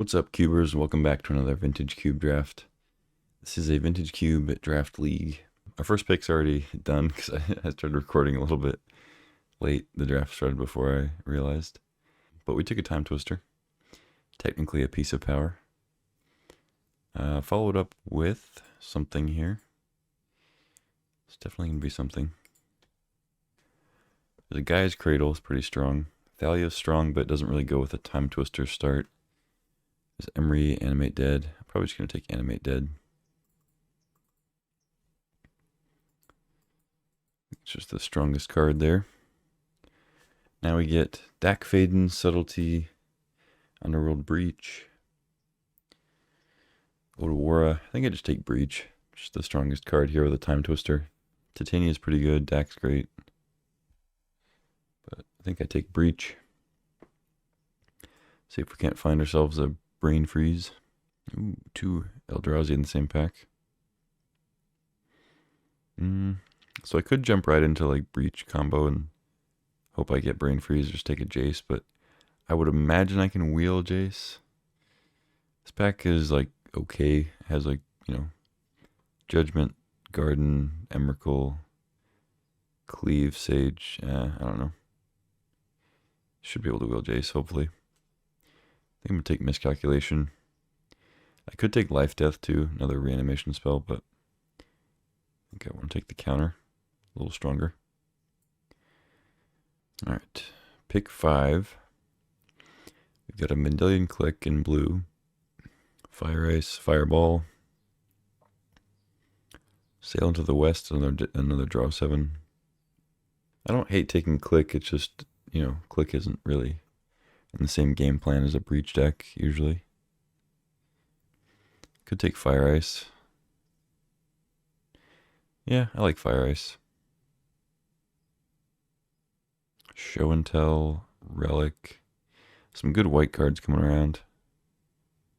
What's up, Cubers? Welcome back to another Vintage Cube Draft. This is a Vintage Cube Draft League. Our first pick's already done because I started recording a little bit late. The draft started before I realized. But we took a time twister. Technically a piece of power. Followed up with something here. It's definitely going to be something. The Guy's Cradle is pretty strong. Thalia's strong, but doesn't really go with a time twister start. Is Emery, Animate Dead. I'm probably just going to take Animate Dead. It's just the strongest card there. Now we get Dak Faden, Subtlety, Underworld Breach, Odawara. I think I just take Breach. Just the strongest card here with a time twister. Titania is pretty good. Dak's great. But I think I take Breach. See if we can't find ourselves a Brain Freeze. Ooh, 2 Eldrazi in the same pack. So I could jump right into like Breach combo and hope I get Brain Freeze or just take a Jace, but I would imagine I can wheel Jace. This pack is like okay. It has like, Judgment, Garden, Emrakul, Cleave, Sage. I don't know. Should be able to wheel Jace, hopefully. I think I'm going to take Miscalculation. I could take Life Death too, another reanimation spell, but I think I want to take the counter. A little stronger. Alright, pick 5. We've got a Mendelian Click in blue. Fire Ice, Fireball. Sail into the West, another draw 7. I don't hate taking Click, it's just, Click isn't really in the same game plan as a Breach deck, usually. Could take Fire Ice. Yeah, I like Fire Ice. Show and Tell, Relic. Some good white cards coming around.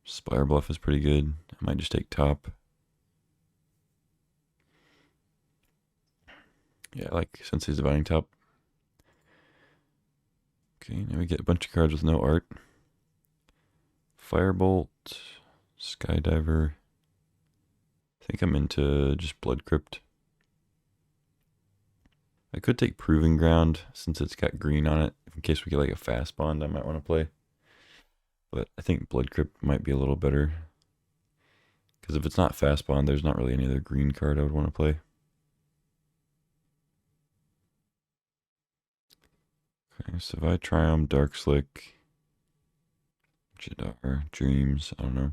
Spire Bluff is pretty good. I might just take Top. Yeah, I like Sensei's Dividing Top. Okay, now we get a bunch of cards with no art. Firebolt, Skydiver. I think I'm into just Blood Crypt. I could take Proving Ground since it's got green on it. In case we get like a fast bond, I might want to play. But I think Blood Crypt might be a little better. Because if it's not fast bond, there's not really any other green card I would want to play. Okay, so if I Triumph, Dark Slick, Jadar, Dreams, I don't know.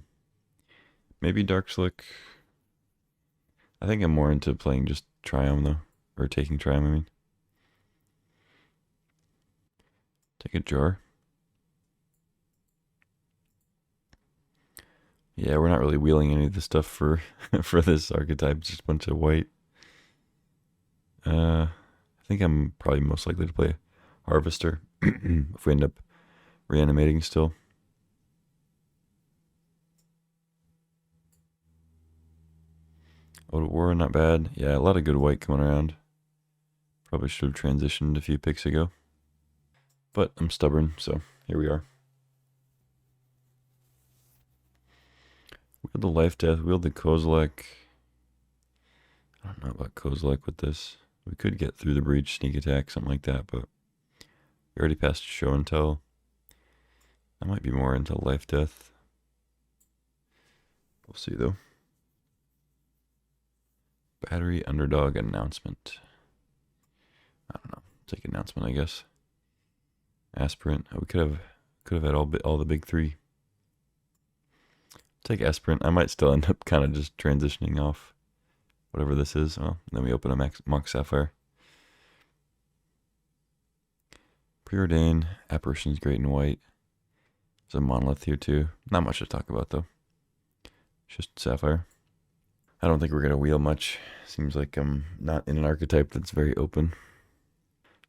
Maybe Dark Slick. I think I'm more into playing just Triumph though. Or taking Triumph, I mean. Take a Jar. Yeah, we're not really wheeling any of the stuff for for this archetype. It's just a bunch of white. I think I'm probably most likely to play Harvester if we end up reanimating still. Odawara, not bad. Yeah, a lot of good white coming around. Probably should have transitioned a few picks ago. But I'm stubborn, so here we are. Wheel the Life Death, wheel the Kozilek. I don't know about Kozilek with this. We could get through the Breach, Sneak Attack, something like that, but we already passed Show and Tell. I might be more into Life Death. We'll see though. Battery Underdog Announcement. I don't know. Take Announcement, I guess. Aspirant. We could have had all the big 3. Take Aspirant. I might still end up kind of just transitioning off whatever this is. Well, then we open a Mox Sapphire. Preordain. Apparition's great in white. There's a Monolith here too. Not much to talk about though. Just Sapphire. I don't think we're going to wheel much. Seems like I'm not in an archetype that's very open.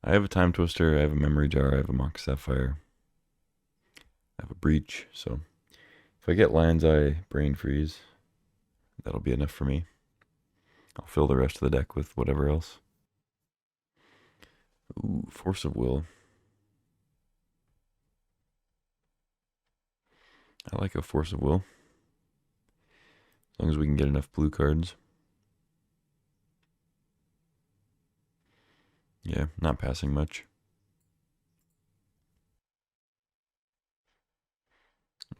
I have a Time Twister, I have a Memory Jar, I have a Mox Sapphire. I have a Breach, so if I get Lion's Eye, Brain Freeze, that'll be enough for me. I'll fill the rest of the deck with whatever else. Ooh, Force of Will. I like a Force of Will. As long as we can get enough blue cards. Yeah, not passing much.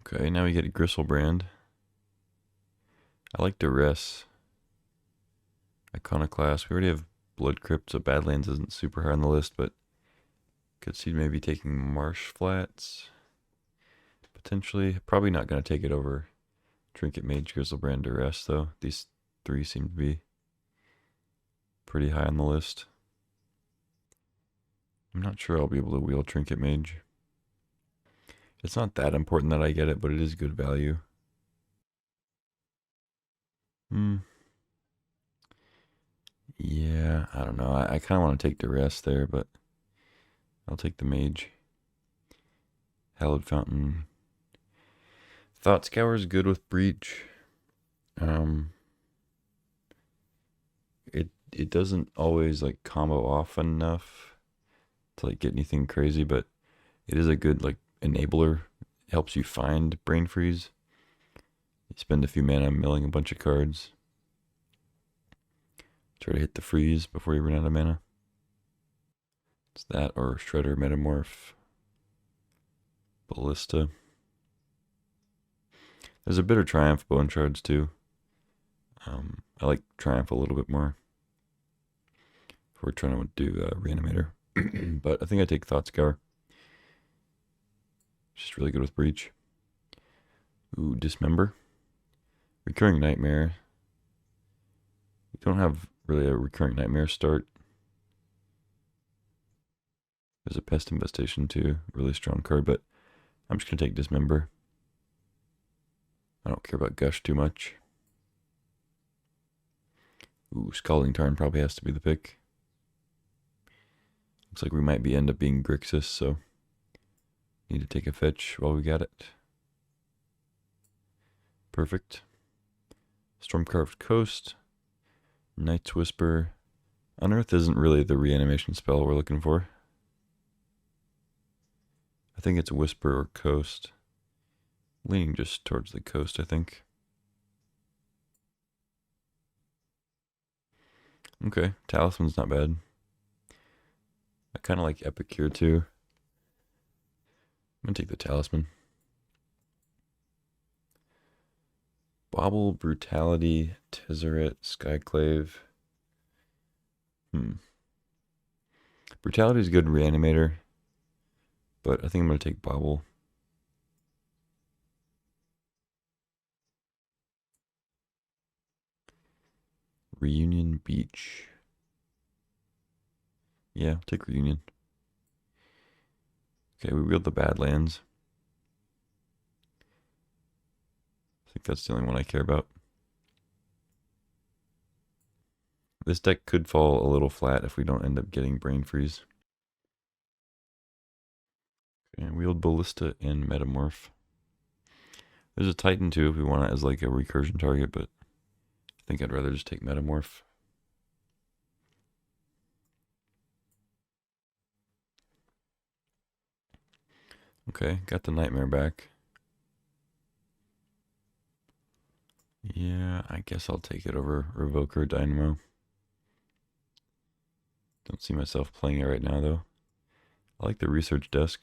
Okay, now we get a Gristlebrand. I like Duress. Iconoclast. We already have Blood Crypt, so Badlands isn't super high on the list, but could see maybe taking Marsh Flats. Potentially. Probably not going to take it over Trinket Mage, Grizzlebrand, Duress, though. These three seem to be pretty high on the list. I'm not sure I'll be able to wheel Trinket Mage. It's not that important that I get it, but it is good value. Yeah, I don't know. I kind of want to take Duress there, but I'll take the Mage. Hallowed Fountain. Thought Scour is good with Breach. It doesn't always like combo off enough to like get anything crazy, but it is a good like enabler. It helps you find Brain Freeze. You spend a few mana milling a bunch of cards. Try to hit the freeze before you run out of mana. It's that or Shredder, Metamorph, Ballista. There's a Bitter Triumph Bone Shards too. I like Triumph a little bit more. If we're trying to do Reanimator. But I think I take Thought Scour. Just really good with Breach. Ooh, Dismember. Recurring Nightmare. We don't have really a Recurring Nightmare start. There's a Pest Infestation too. Really strong card, but I'm just going to take Dismember. I don't care about Gush too much. Ooh, Scalding Tarn probably has to be the pick. Looks like we might end up being Grixis, so need to take a fetch while we got it. Perfect. Stormcarved Coast. Night's Whisper. Unearth isn't really the reanimation spell we're looking for. I think it's Whisper or Coast. Leaning just towards the Coast, I think. Okay, Talisman's not bad. I kind of like Epicure too. I'm going to take the Talisman. Bobble, Brutality, Tezzeret, Skyclave. Brutality is a good Reanimator, but I think I'm going to take Bobble. Reunion Beach. Yeah, I'll take Reunion. Okay, we wheeled the Badlands. I think that's the only one I care about. This deck could fall a little flat if we don't end up getting Brain Freeze. Okay, wheeled Ballista and Metamorph. There's a Titan too if we want it as like a recursion target, but I think I'd rather just take Metamorph. Okay, got the Nightmare back. Yeah, I guess I'll take it over Revoker Dynamo. Don't see myself playing it right now, though. I like the Research Desk.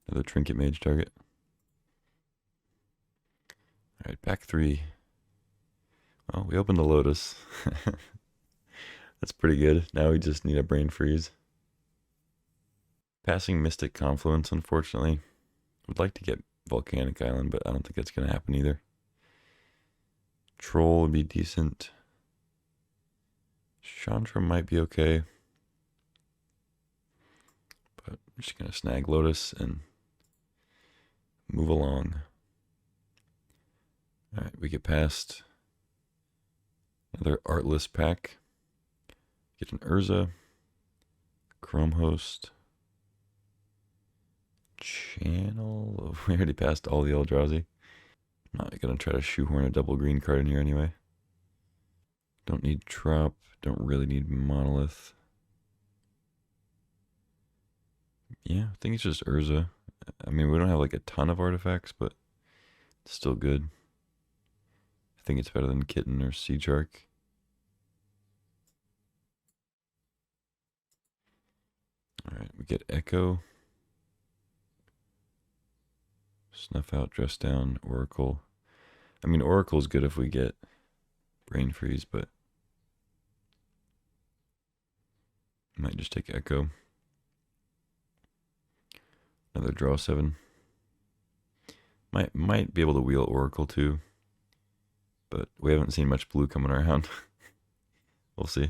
Another Trinket Mage target. Alright, back 3. Well, we opened the Lotus. That's pretty good. Now we just need a Brain Freeze. Passing Mystic Confluence, unfortunately. Would like to get Volcanic Island, but I don't think that's going to happen either. Troll would be decent. Chandra might be okay. But I'm just going to snag Lotus and move along. Alright, we get past another Artless pack. Get an Urza. Chrome Host. Channel. We already passed all the Eldrazi. I'm not going to try to shoehorn a double green card in here anyway. Don't need Trop. Don't really need Monolith. Yeah, I think it's just Urza. I mean, we don't have like a ton of artifacts, but Still good. I think it's better than Kitten or Sea Shark. Alright, we get Echo. Snuff Out, Dress Down, Oracle. I mean, Oracle's good if we get Brain Freeze, but I might just take Echo. Another draw 7. Might be able to wheel Oracle too, but we haven't seen much blue coming around. We'll see.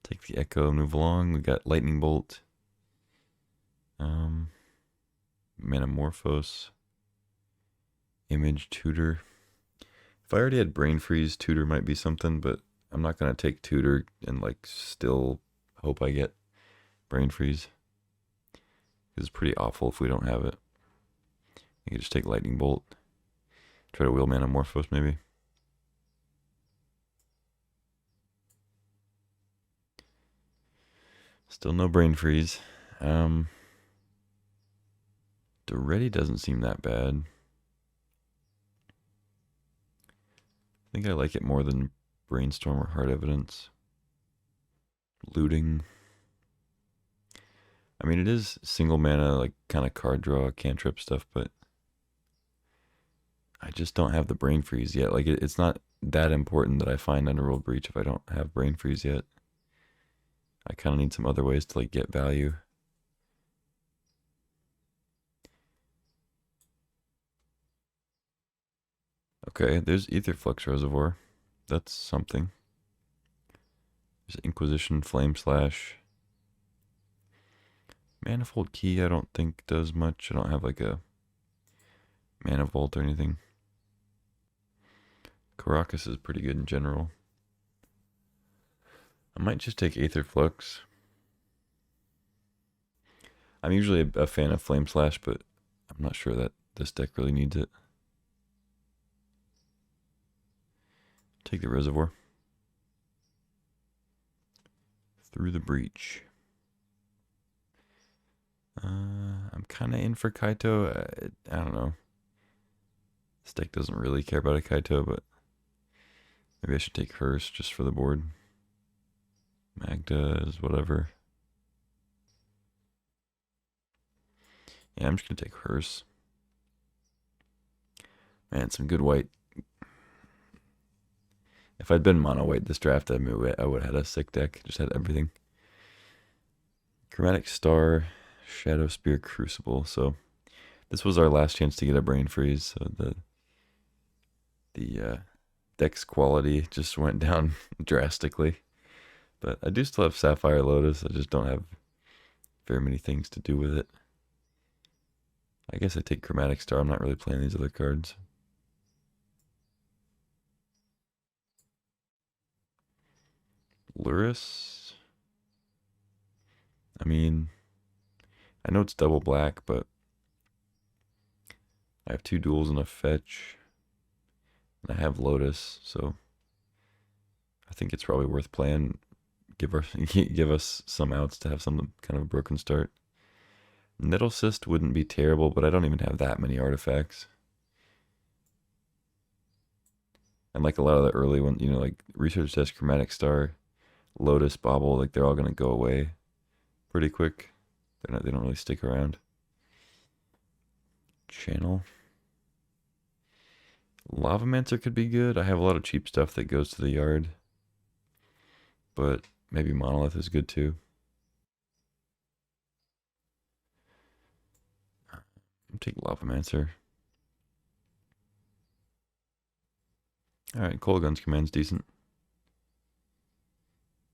Take the Echo, move along. We got Lightning Bolt. Manamorphose. Image, Tutor. If I already had Brain Freeze, Tutor might be something, but I'm not going to take Tutor and like still hope I get Brain Freeze. It's pretty awful if we don't have it. I could just take Lightning Bolt. Try to wheel Manamorphose maybe. Still no Brain Freeze. Duretti doesn't seem that bad. I think I like it more than Brainstorm or Hard Evidence. Looting. I mean, it is single mana, like kind of card draw, cantrip stuff, but I just don't have the Brain Freeze yet. Like, it's not that important that I find Underworld Breach if I don't have Brain Freeze yet. I kind of need some other ways to like get value. Okay, there's Aetherflux Reservoir. That's something. There's Inquisition, Flame Slash. Manifold Key I don't think does much. I don't have like a Mana Vault or anything. Caracas is pretty good in general. I might just take Aetherflux. I'm usually a fan of Flame Slash, but I'm not sure that this deck really needs it. Take the Reservoir. Through the Breach. I'm kind of in for Kaito. I don't know. This deck doesn't really care about a Kaito, but maybe I should take Hearse just for the board. Magda is whatever. Yeah, I'm just going to take Hearse. Man, some good white. If I'd been mono white this draft, I would have had a sick deck. Just had everything. Chromatic Star, Shadow Spear, Crucible. So this was our last chance to get a Brain Freeze. So the deck's quality just went down drastically. But I do still have Sapphire Lotus. I just don't have very many things to do with it. I guess I take Chromatic Star. I'm not really playing these other cards. Luris. I mean, I know it's double black, but I have 2 duels and a fetch. And I have Lotus, so I think it's probably worth playing. Give us some outs to have some kind of a broken start. Nettle Cyst wouldn't be terrible, but I don't even have that many artifacts. And like a lot of the early ones, you know, like Research Desk, Chromatic Star, Lotus, Bobble, like they're all going to go away pretty quick. They don't really stick around. Channel. Lavamancer could be good. I have a lot of cheap stuff that goes to the yard. But maybe Monolith is good too. I'll take Lavamancer. Alright, Cold Guns Command's decent.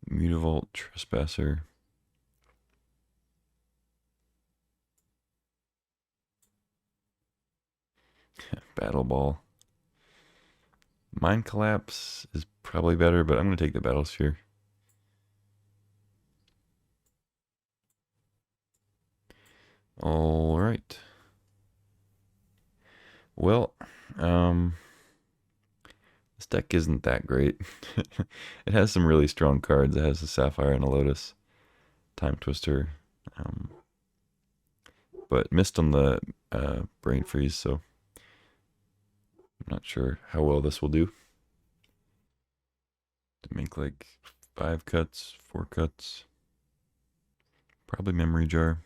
Mutavault, Trespasser. Battle Ball. Mind Collapse is probably better, but I'm going to take the Battle Sphere. All right. Well, this deck isn't that great. It has some really strong cards. It has a Sapphire and a Lotus, Time Twister, but missed on the Brain Freeze, so I'm not sure how well this will do. To make like 5 cuts, 4 cuts. Probably memory jar.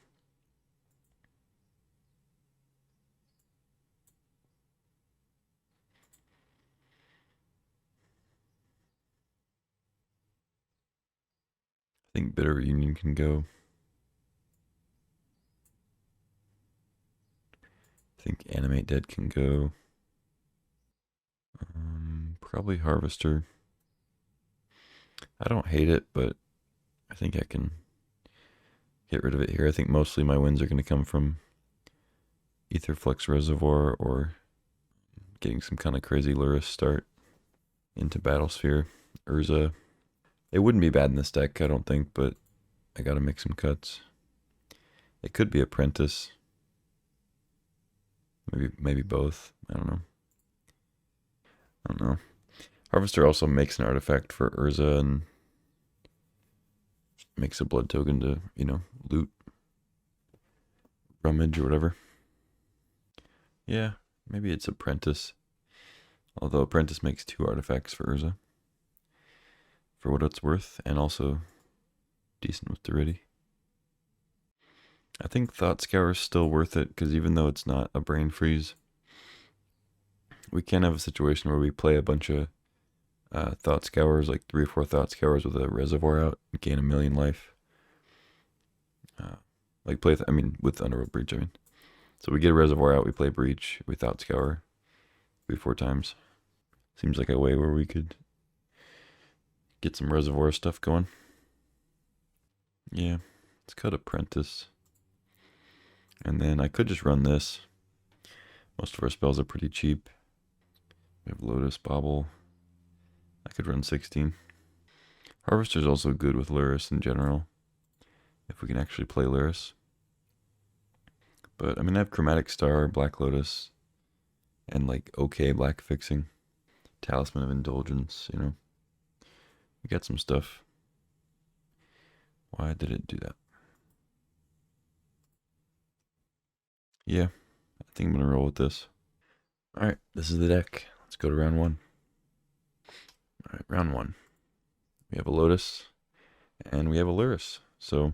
I think Bitter Reunion can go. I think Animate Dead can go. Probably Harvester. I don't hate it, but I think I can get rid of it here. I think mostly my wins are going to come from Aetherflux Reservoir or getting some kind of crazy Lurrus start into Battlesphere. Urza. It wouldn't be bad in this deck, I don't think, but I gotta make some cuts. It could be Apprentice. Maybe both. I don't know. Harvester also makes an artifact for Urza and makes a blood token to, loot, rummage, or whatever. Yeah, maybe it's Apprentice. Although Apprentice makes 2 artifacts for Urza. For what it's worth, and also decent with Durity. I think Thought Scour is still worth it, because even though it's not a brain freeze, we can have a situation where we play a bunch of Thought Scours, like 3 or 4 Thought Scours with a Reservoir out, and gain 1,000,000 life. With Underworld Breach, I mean. So we get a Reservoir out, we play Breach, we Thought Scour 3-4 times. Seems like a way where we could get some Reservoir stuff going. Yeah, let's cut Apprentice. And then I could just run this. Most of our spells are pretty cheap. We have Lotus, Bobble. I could run 16. Harvester's also good with Lurrus in general, if we can actually play Lurrus. But, I have Chromatic Star, Black Lotus, and, okay black fixing. Talisman of Indulgence, We got some stuff. Why did it do that? Yeah, I think I'm going to roll with this. Alright, this is the deck. Let's go to round 1. Alright, round 1. We have a Lotus, and we have a Lurrus. So, I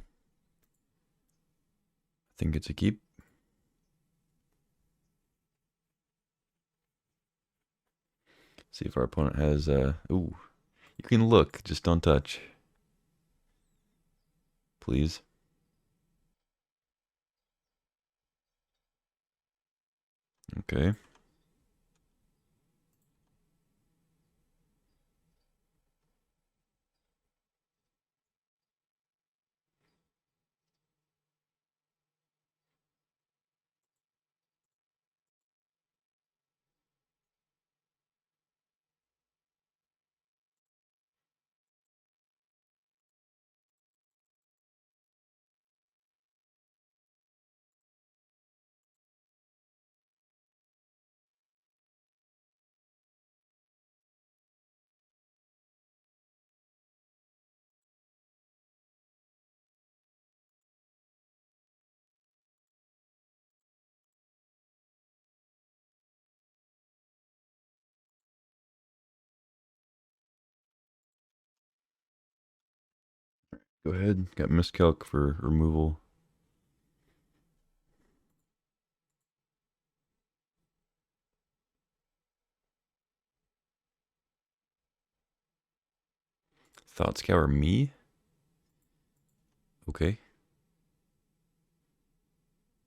think it's a keep. See if our opponent has, ooh. You can look, just don't touch. Please. Okay. Go ahead. Got miscalc for removal. Thought Scour me? Okay.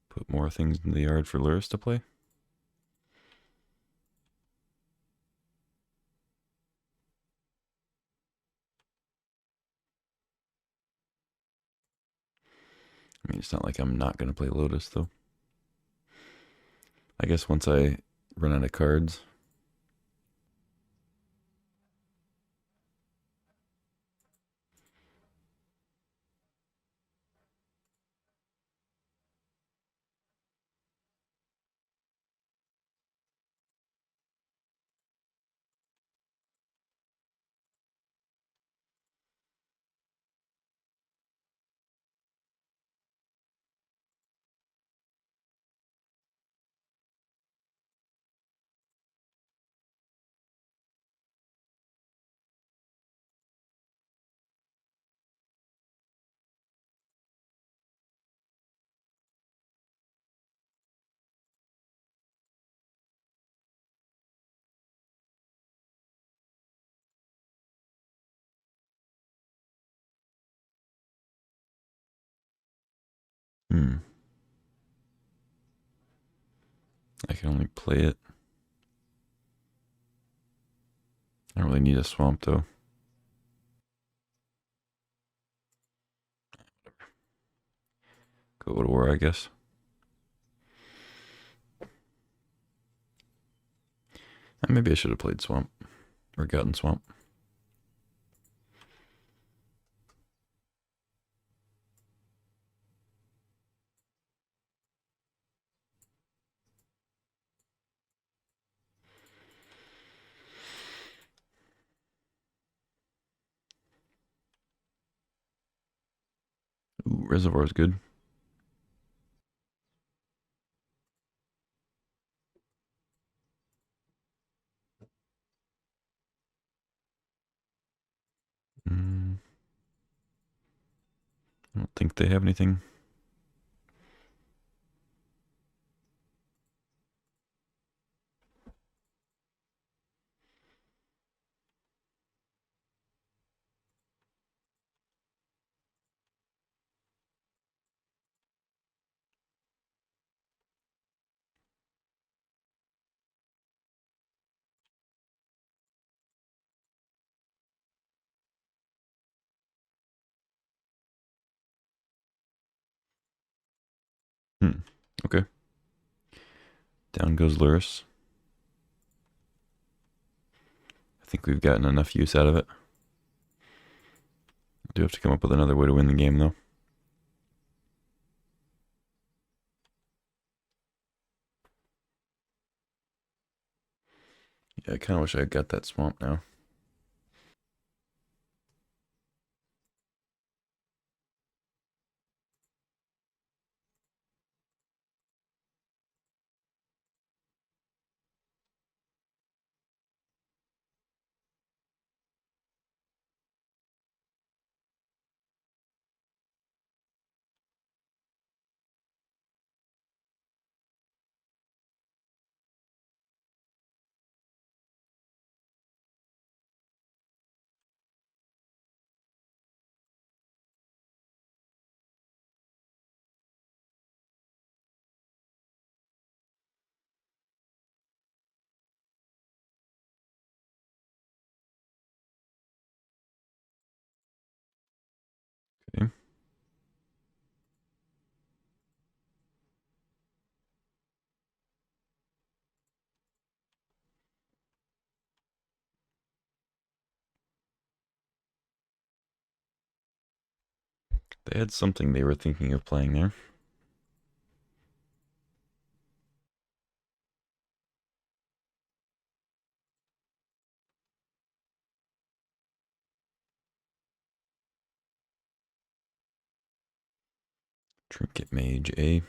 Put more things in the yard for Lurrus to play. It's not like I'm not going to play Lotus, though. I guess once I run out of cards. I can only play it. I don't really need a swamp though. Go to war, I guess. And maybe I should have played swamp or gotten swamp. Ooh, reservoir is good. I don't think they have anything. Okay. Down goes Luris. I think we've gotten enough use out of it. I do have to come up with another way to win the game, though. Yeah, I kind of wish I had got that swamp now. Okay. They had something they were thinking of playing there. Trinket Mage A.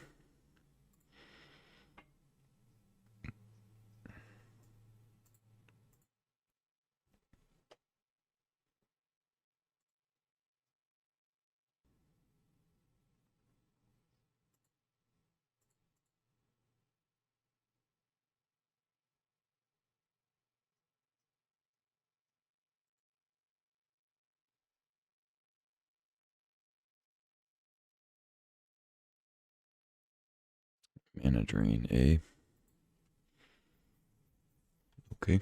Mana Drain A. Okay.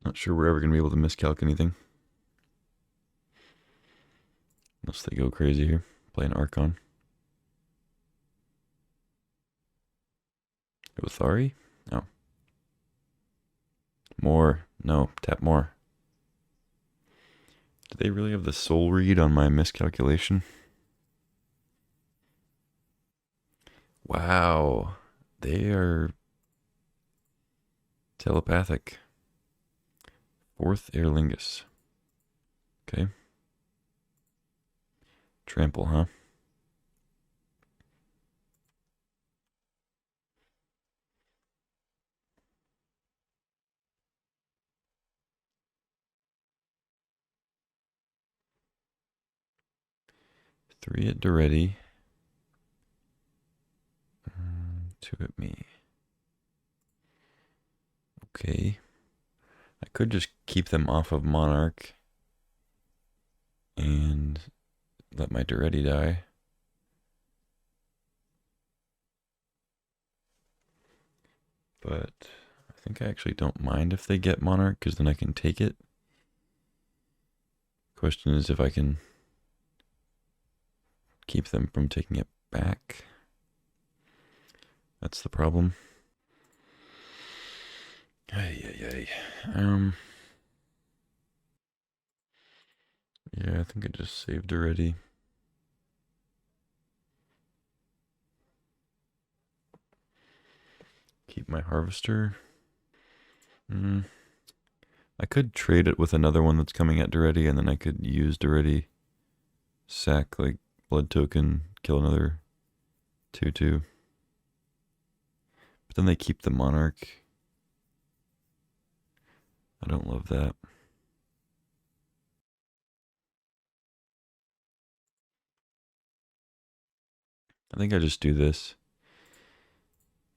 Not sure we're ever going to be able to miscalc anything. Unless they go crazy here. Play an Archon. Othari? No. More. No. Tap more. Do they really have the soul read on my miscalculation? Wow. They are telepathic. Fourth Airlingus. Okay. Trample, huh? 3 at Duretti. 2 at me. Okay. I could just keep them off of Monarch and let my Duretti die. But I think I actually don't mind if they get Monarch, because then I can take it. Question is if I can keep them from taking it back. That's the problem. Ay. Yeah, I think I just saved already. Keep my harvester. I could trade it with another one that's coming at Duretti, and then I could use Duretti, sack like blood token, kill another 2/2. But then they keep the Monarch. I don't love that. I think I just do this.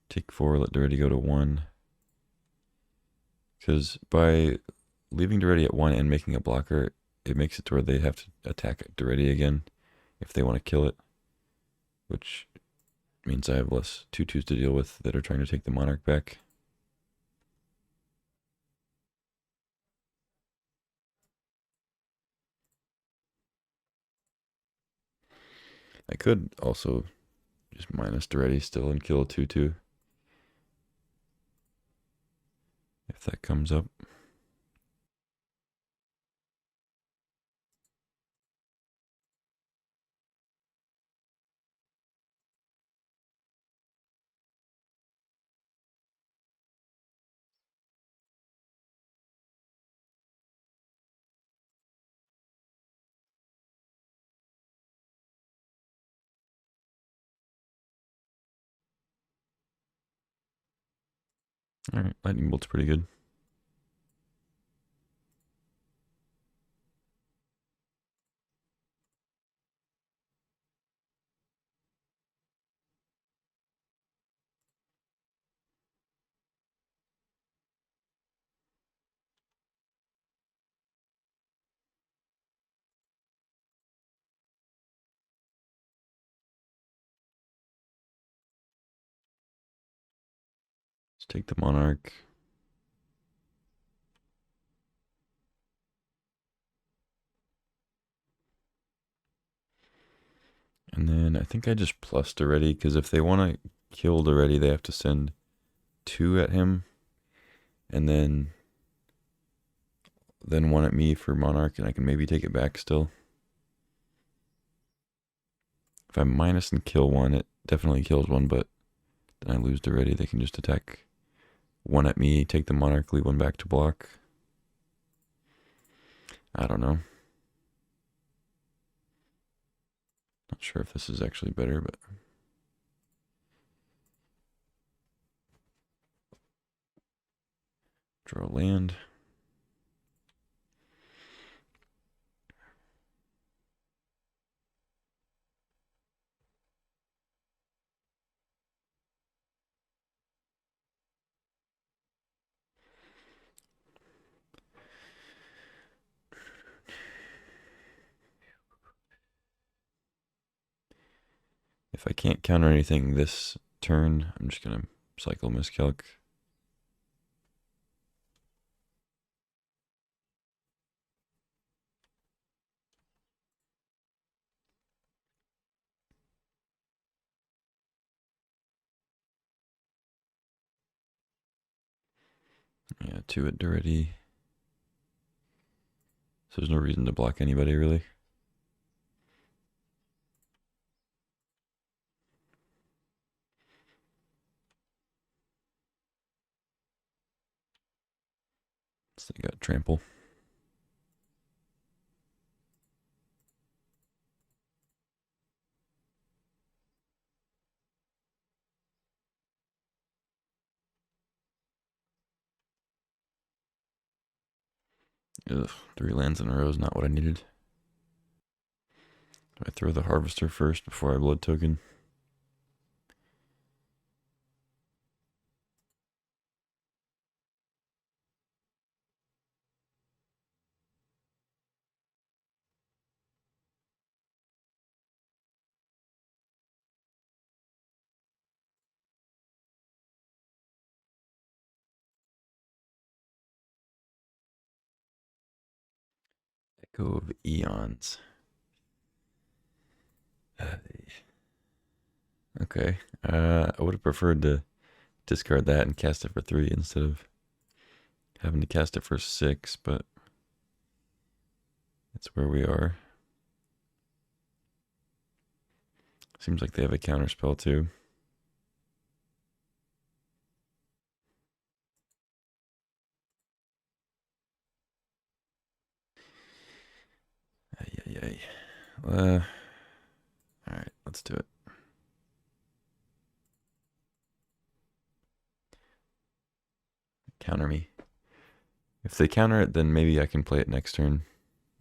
Take 4, let Duretti go to 1. Because by leaving Duretti at 1 and making a blocker, it makes it to where they have to attack Duretti again if they want to kill it. Which means I have less 2/2s to deal with that are trying to take the Monarch back. I could also just minus Duretti still and kill a 2/2 if that comes up. Alright, Lightning Bolt's pretty good. Let's take the Monarch. And then I think I just plussed already, because if they want to kill already, they have to send 2 at him. And then 1 at me for Monarch, and I can maybe take it back still. If I minus and kill 1, it definitely kills 1, but then I lose already. They can just attack 1 at me, take the Monarch, leave 1 back to block. I don't know. Not sure if this is actually better, but draw land. If I can't counter anything this turn, I'm just going to cycle miscalc. Yeah, 2 at Duretti. So there's no reason to block anybody, really. So they got trample. Ugh, 3 lands in a row is not what I needed. I throw the harvester first before I blood token? Echo of Eons. Okay. I would have preferred to discard that and cast it for 3 instead of having to cast it for 6, but it's where we are. Seems like they have a counter spell too. Ay. Alright, let's do it. Counter me. If they counter it, then maybe I can play it next turn.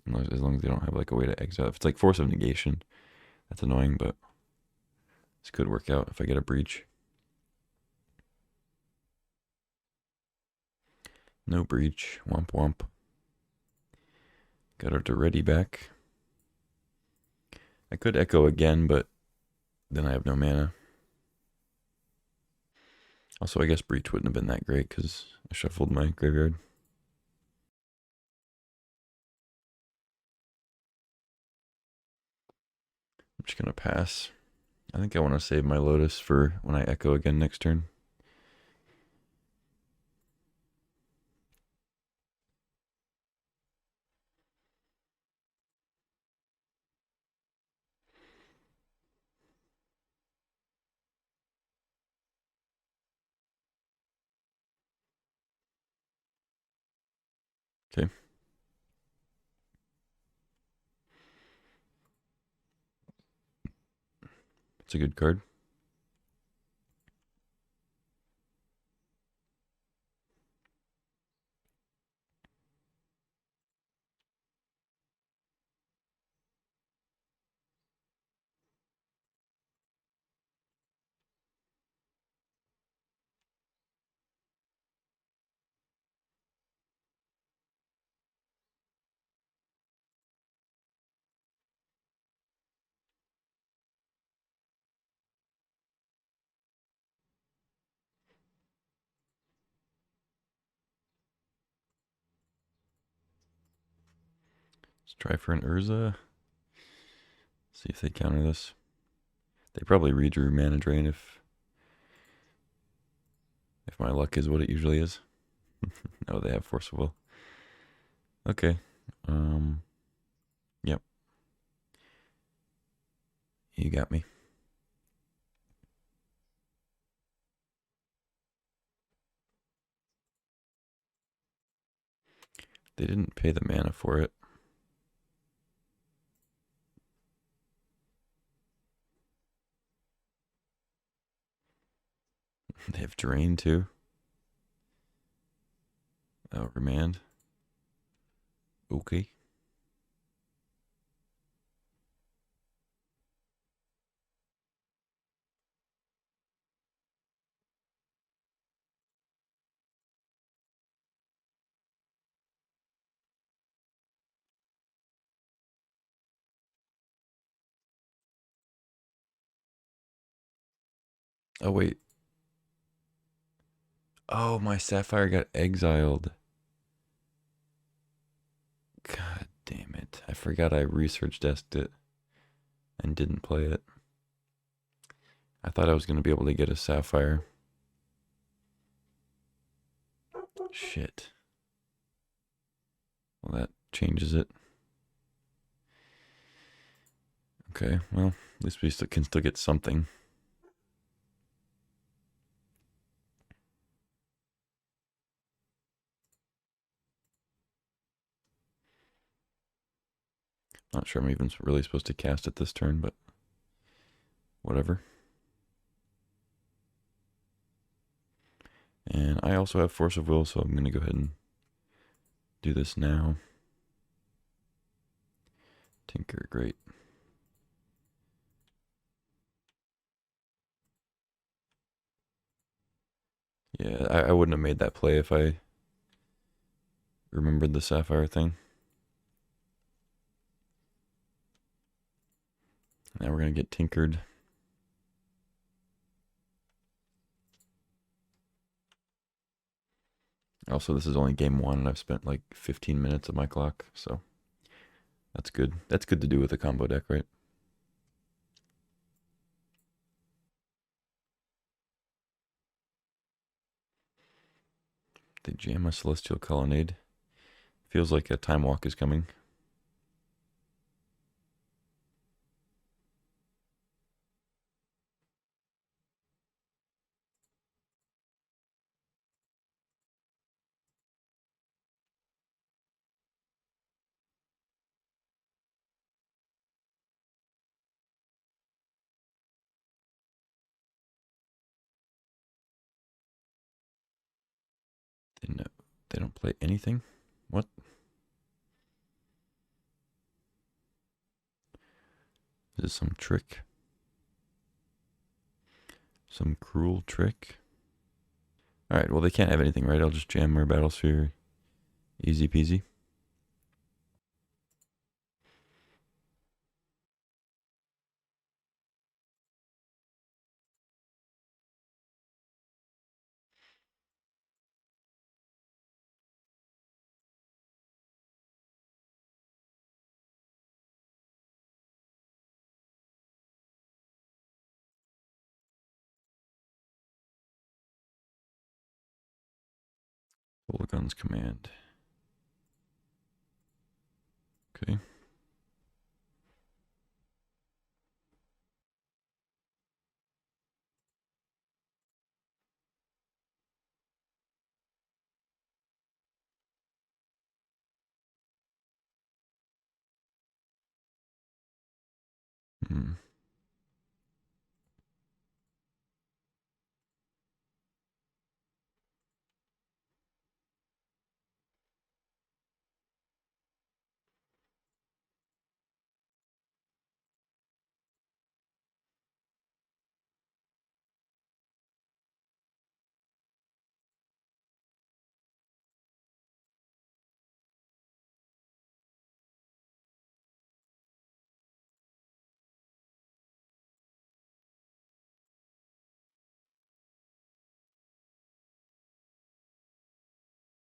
As long as they don't have like a way to exile. If it's like Force of Negation, that's annoying, but this could work out if I get a breach. No breach. Womp womp. Got our Duretti back. I could echo again, but then I have no mana. Also, I guess breach wouldn't have been that great because I shuffled my graveyard. I'm just gonna pass. I think I want to save my Lotus for when I echo again next turn. Okay. It's a good card. Let's try for an Urza. See if they counter this. They probably redrew Mana Drain if my luck is what it usually is. No, they have Force of Will. Okay. Yep. You got me. They didn't pay the mana for it. They have Drain too. Oh, Remand. Okay. Oh, wait. Oh, my Sapphire got exiled. God damn it. I forgot I research desked it and didn't play it. I thought I was going to be able to get a Sapphire. Shit. Well, that changes it. Okay, well, at least we can still get something. Not sure I'm even really supposed to cast it this turn, but whatever. And I also have Force of Will, so I'm going to go ahead and do this now. Tinker, great. Yeah, I wouldn't have made that play if I remembered the Sapphire thing. Now we're going to get tinkered. Also, this is only game one, and I've spent like 15 minutes of my clock, so that's good. That's good to do with a combo deck, right? They jam a Celestial Colonnade. Feels like a Time Walk is coming. They don't play anything? What? Is this some trick? Some cruel trick? Alright, well, they can't have anything, right? I'll just jam more Battlesphere. Easy peasy. Full Guns Command. Okay. Hmm.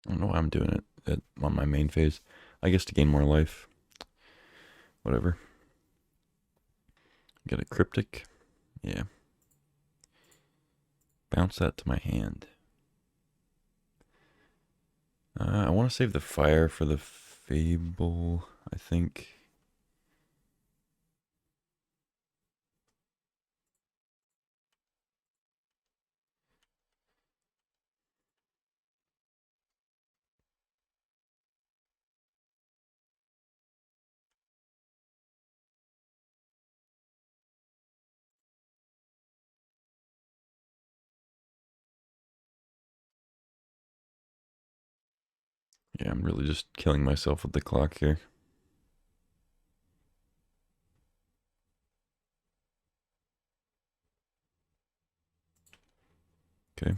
I don't know why I'm doing it on my main phase. I guess to gain more life. Whatever. Get a Cryptic. Yeah. Bounce that to my hand. I want to save the fire for the Fable, I think. Yeah, I'm really just killing myself with the clock here. Okay.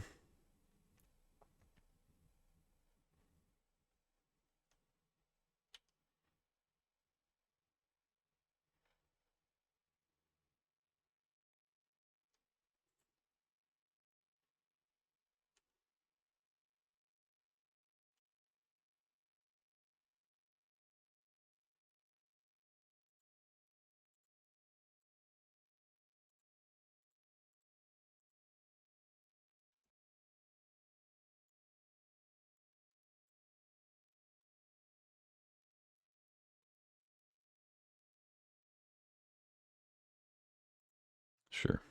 Sure.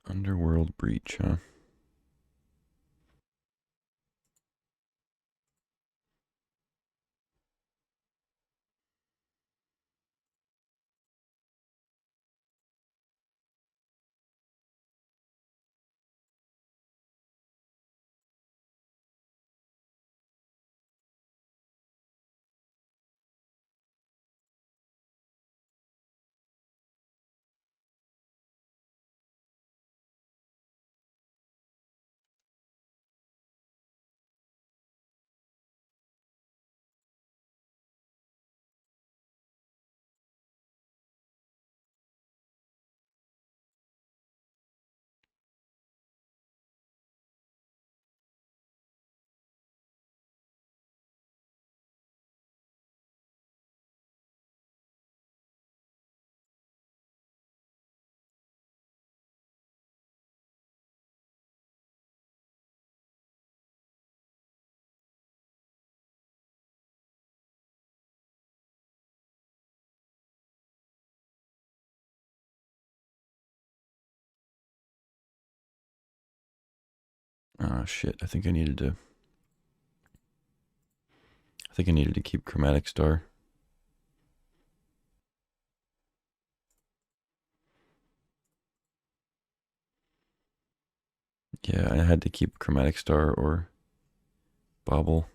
Underworld Breach, huh? Oh shit, I think I needed to keep Chromatic Star. Yeah, I had to keep Chromatic Star or Bobble.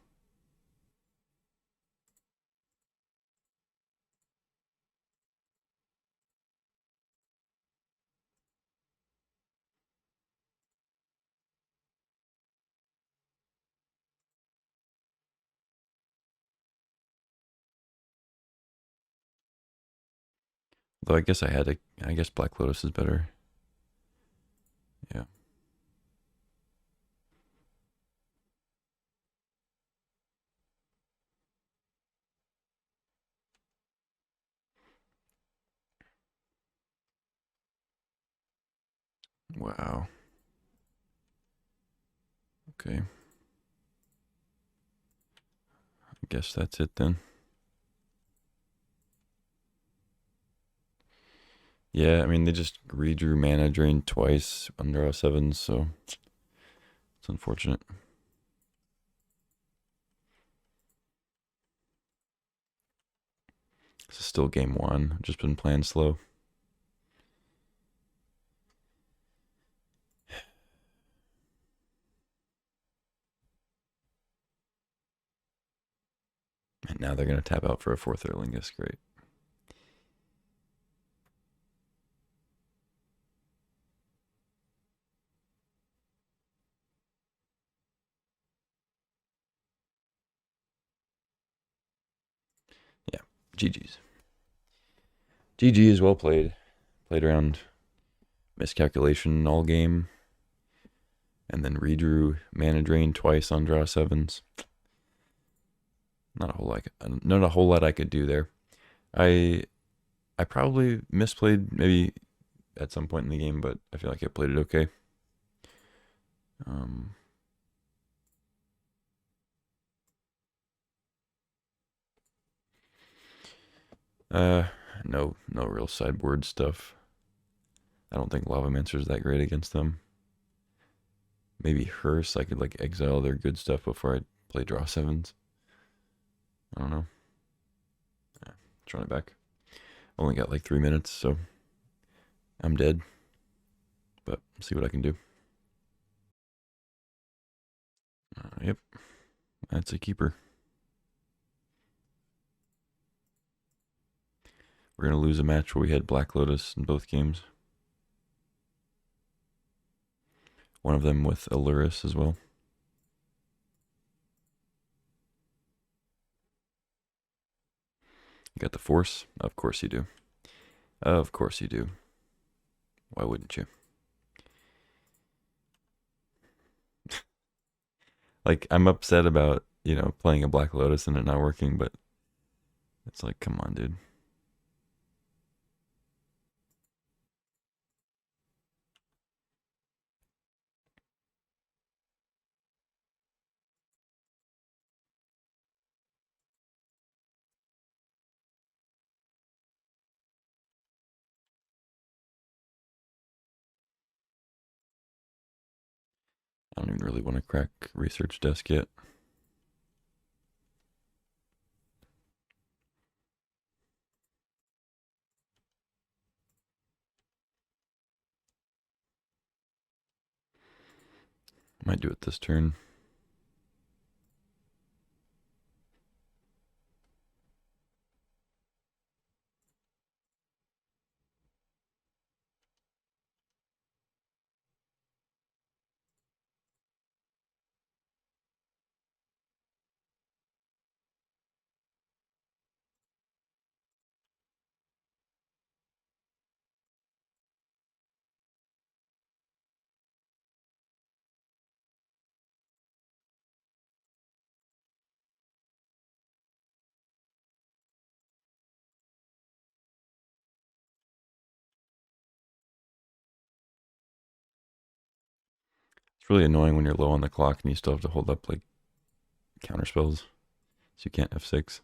Though I guess I guess Black Lotus is better. Yeah. Wow. Okay. I guess that's it then. Yeah, I mean they just redrew mana drain twice under 07s, so it's unfortunate. This is still game one. I've just been playing slow. And now they're gonna tap out for a fourth Erlingus. Great. Yeah. GG's. GG is well played. Played around miscalculation all game. And then redrew mana drain twice on draw sevens. Not a whole lot I could do there. I probably misplayed maybe at some point in the game, but I feel like I played it okay. Um, uh, no real sideboard stuff. I don't think Lavamancer is that great against them. Maybe Hearse, I could like exile their good stuff before I play draw sevens. I don't know. Yeah, let's run it back. Only got like 3 minutes, so I'm dead. But see what I can do. Yep, that's a keeper. We're gonna lose a match where we had Black Lotus in both games. One of them with Aluris as well. You got the Force? Of course you do. Of course you do. Why wouldn't you? Like, I'm upset about, playing a Black Lotus and it not working, but it's like, come on, dude. I don't even really want to crack research desk yet. Might do it this turn. It's really annoying when you're low on the clock and you still have to hold up like counter spells, so you can't F6.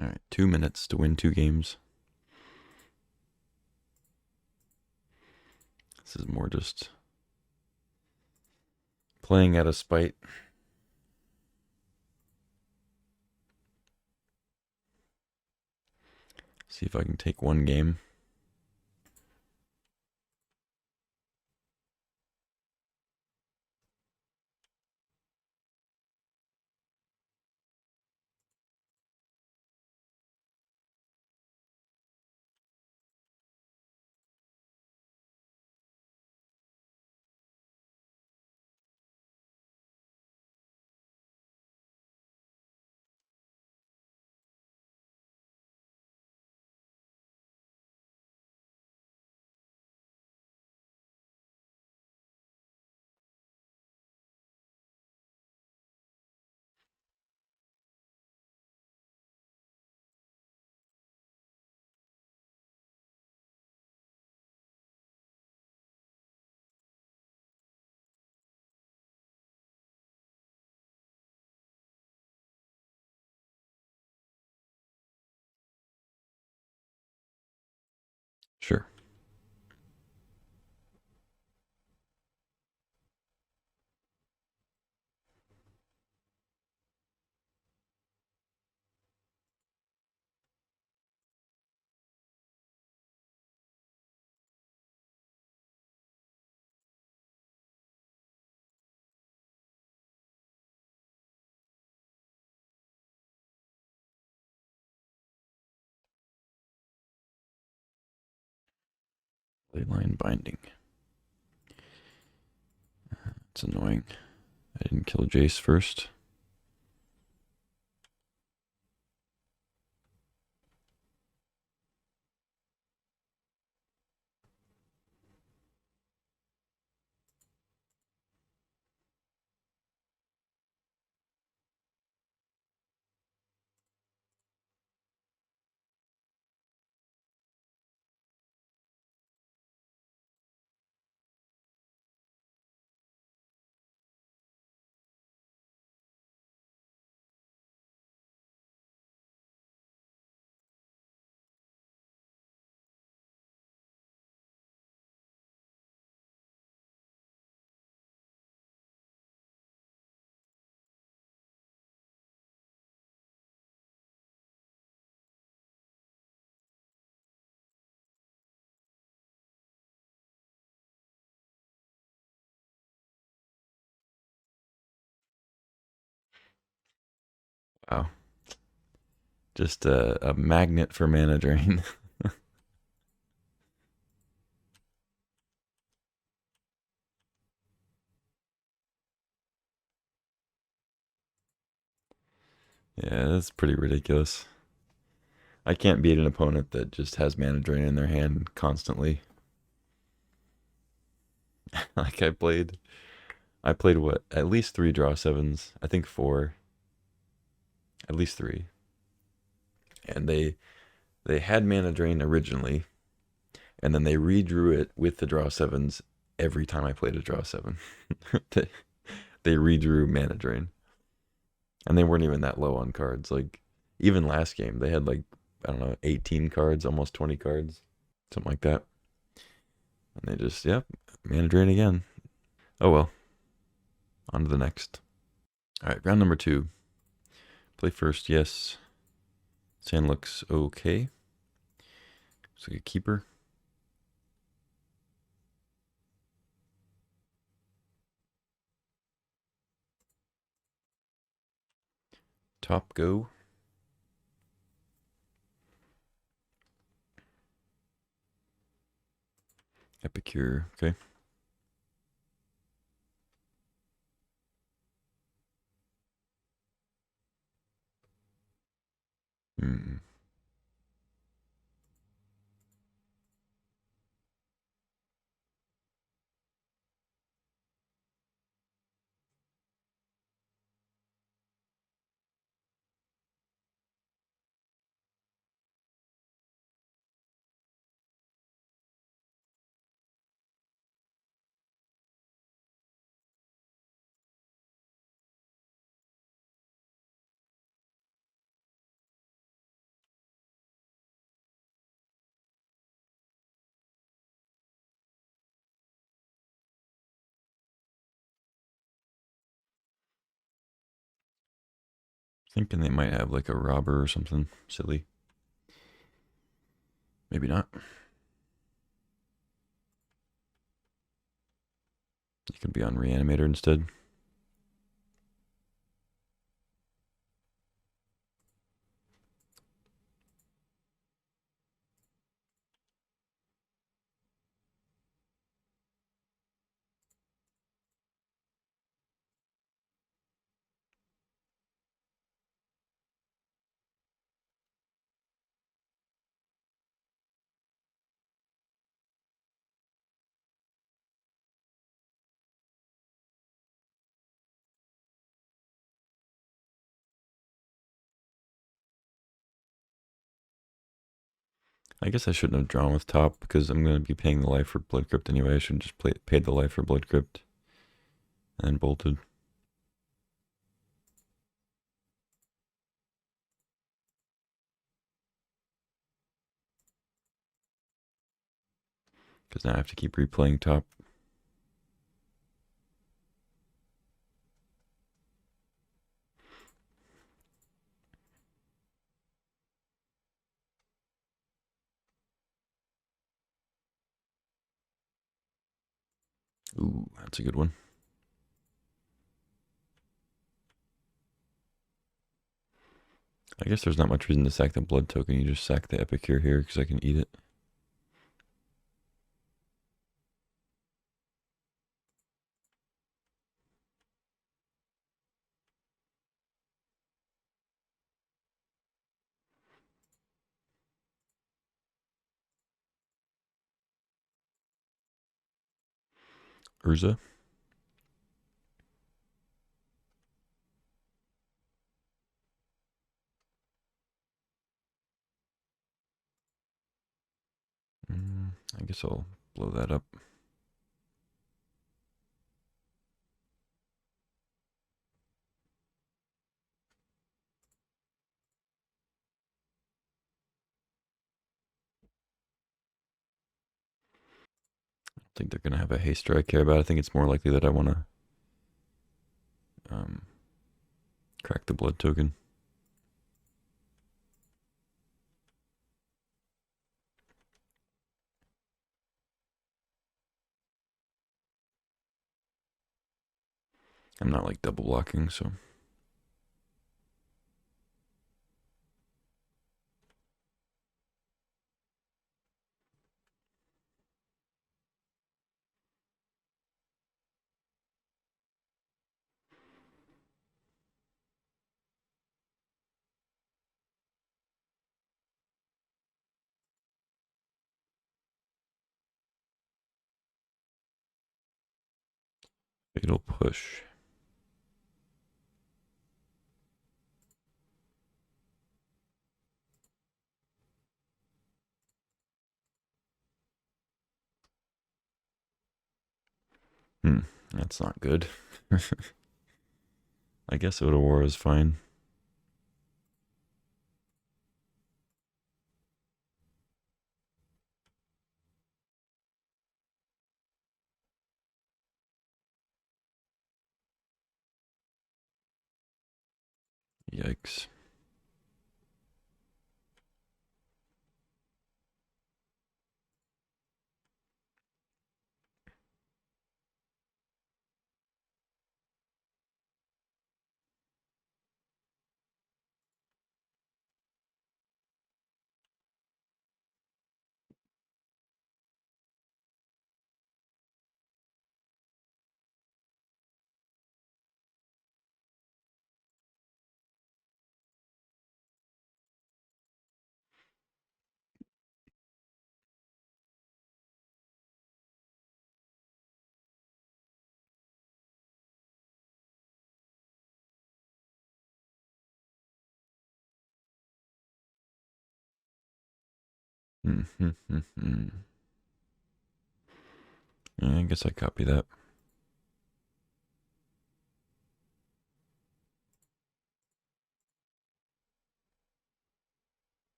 All right, 2 minutes to win 2 games. This is more just playing out of spite. See if I can take 1 game. Sure. Line binding. It's annoying. I didn't kill Jace first. Wow. Just a magnet for mana drain. Yeah, that's pretty ridiculous. I can't beat an opponent that just has mana drain in their hand constantly. Like I played what? At least 3 draw sevens. I think 4. At least 3. And they had mana drain originally, and then they redrew it with the draw sevens every time I played a draw 7. they, they redrew mana drain. And they weren't even that low on cards. Like even last game, they had like I don't know, 18 cards, almost 20 cards, something like that. And they just, yep, mana drain again. Oh well, on to the next. All right, round number 2. Play first, yes. Sand looks okay. Looks like a keeper. Top go. Epicure, okay. Hmm. Thinking they might have like a robber or something silly. Maybe not. You could be on Reanimator instead. I guess I shouldn't have drawn with top because I'm going to be paying the life for Blood Crypt anyway. I should just paid the life for Blood Crypt and bolted. Because now I have to keep replaying top. Ooh, that's a good one. I guess there's not much reason to sack the blood token. You just sack the Epicure here because I can eat it. Urza. I guess I'll blow that up. I think they're going to have a haster I care about. I think it's more likely that I want to crack the blood token. I'm not like double blocking, so. Fatal push. That's not good. I guess Oda War is fine. Yikes. Yeah, I guess I copy that.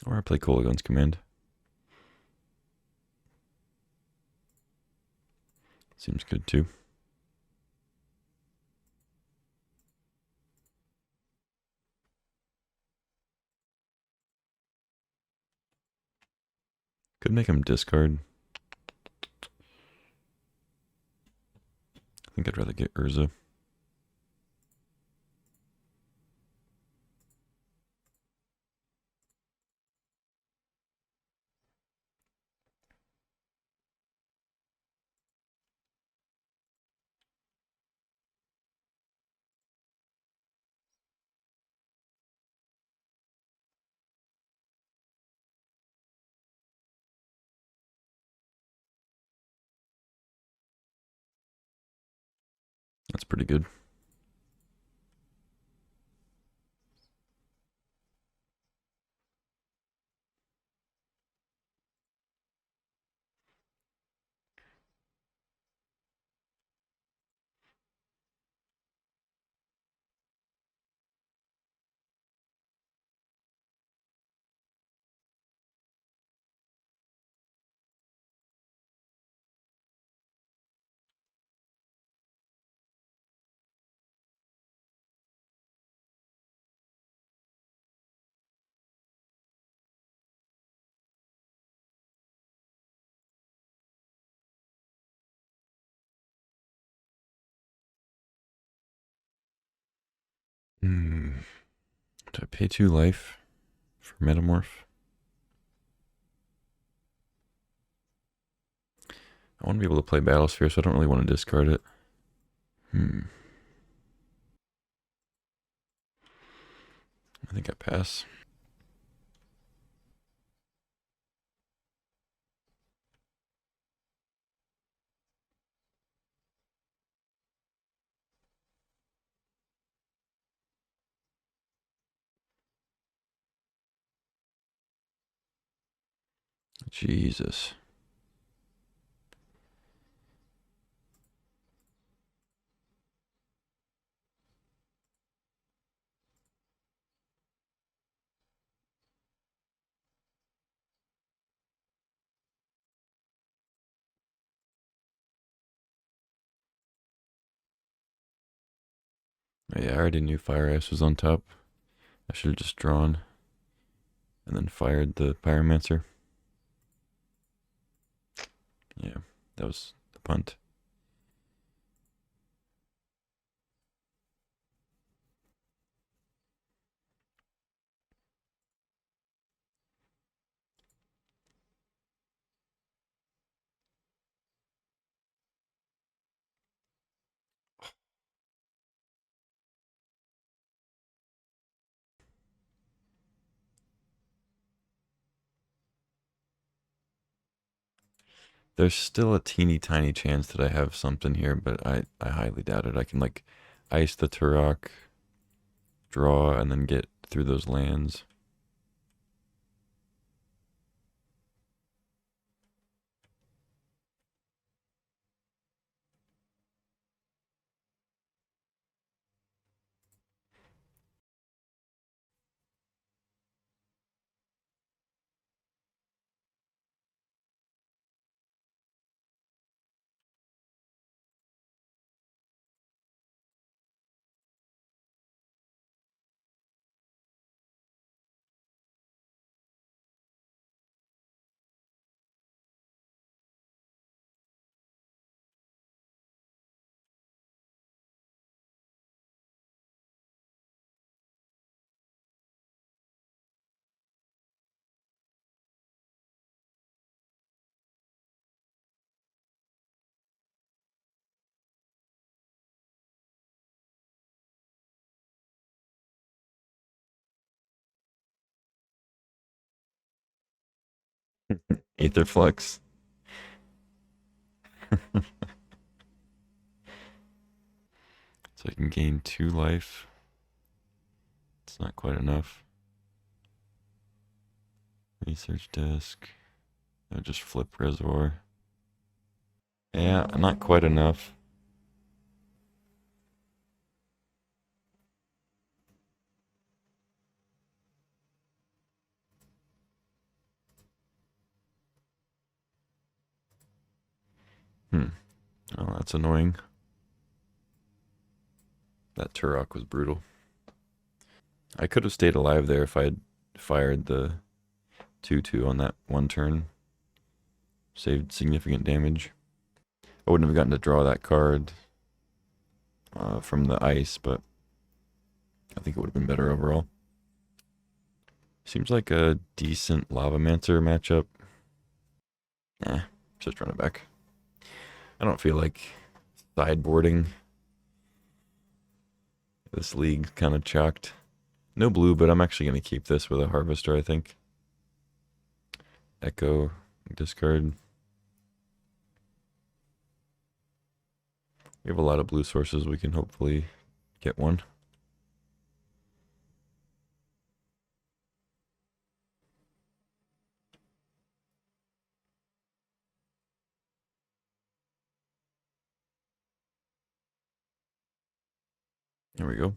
Or I play Kolaghan's Command. Seems good too. Could make him discard. I think I'd rather get Urza. That's pretty good. Do I pay 2 life for Metamorph? I want to be able to play Battlesphere, so I don't really want to discard it. I think I pass. Jesus. Oh, yeah, I already knew Fire Ice was on top. I should have just drawn and then fired the Pyromancer. Yeah, that was the punt. There's still a teeny tiny chance that I have something here, but I highly doubt it. I can like ice the Turok, draw, and then get through those lands. Aetherflux. So I can gain 2 life. It's not quite enough. Research desk. I'll just flip Reservoir. Yeah, not quite enough. Oh, that's annoying. That Turok was brutal. I could have stayed alive there if I had fired the 2/2 on that one turn. Saved significant damage. I wouldn't have gotten to draw that card from the ice, but I think it would have been better overall. Seems like a decent Lavamancer matchup. Just run it back. I don't feel like sideboarding. This league kind of chalked. No blue, but I'm actually going to keep this with a Harvester, I think. Echo, discard. We have a lot of blue sources. We can hopefully get one. There we go.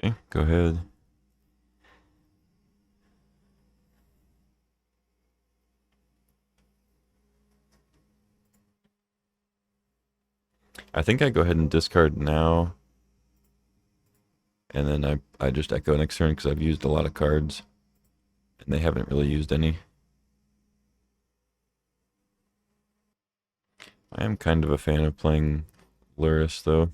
Okay, go ahead. I think I go ahead and discard now. And then I just echo next turn because I've used a lot of cards. And they haven't really used any. I am kind of a fan of playing Luris, though.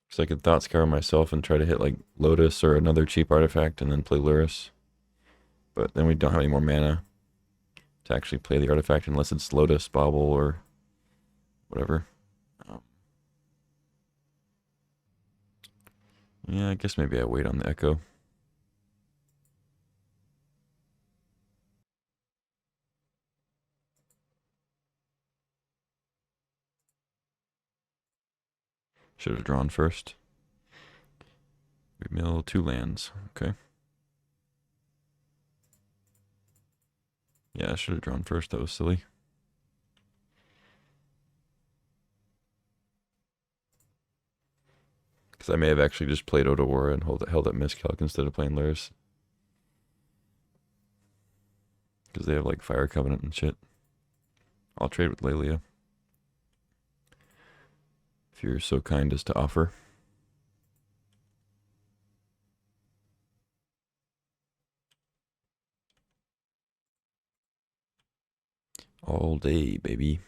Because I could Thought Scour myself and try to hit like Lotus or another cheap artifact and then play Luris. But then we don't have any more mana to actually play the artifact unless it's Lotus, Bauble, or whatever. Yeah, I guess maybe I wait on the Echo. Should have drawn first. We mill 2 lands. Okay. Yeah, I should have drawn first. That was silly. Because I may have actually just played Otawara and held up Miscalc instead of playing Luris. Because they have like Fire Covenant and shit. I'll trade with Lelia. If you're so kind as to offer. All day, baby.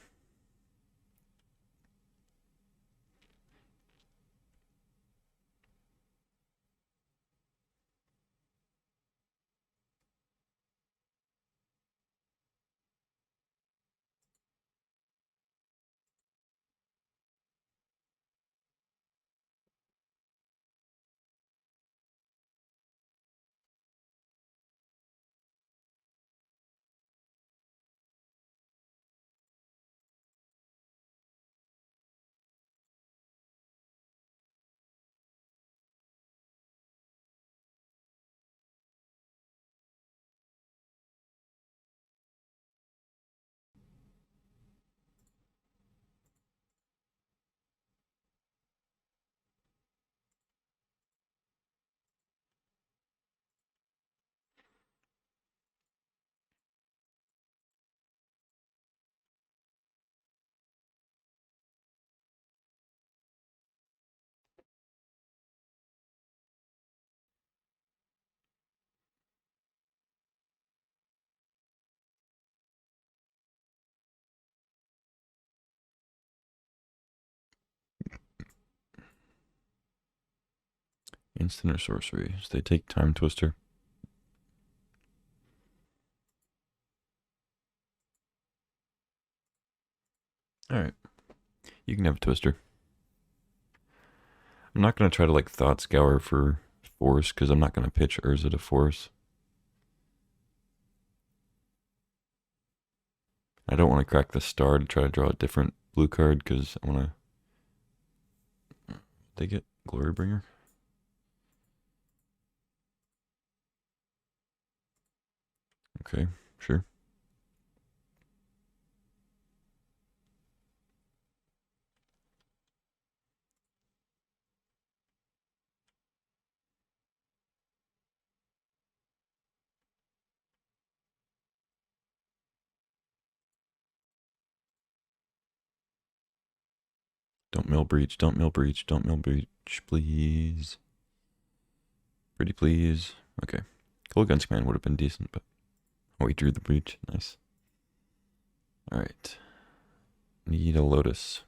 Instant or sorcery. So they take Time Twister. Alright. You can have a Twister. I'm not going to try to like Thought Scour for Force because I'm not going to pitch Urza to Force. I don't want to crack the star to try to draw a different blue card because I want to take it. Glorybringer. Okay, sure. Don't mill breach, don't mill breach, don't mill breach, please. Pretty please. Okay. Cold Guns Command would have been decent, but... Oh, he drew the breach. Nice. Alright. Need a Lotus.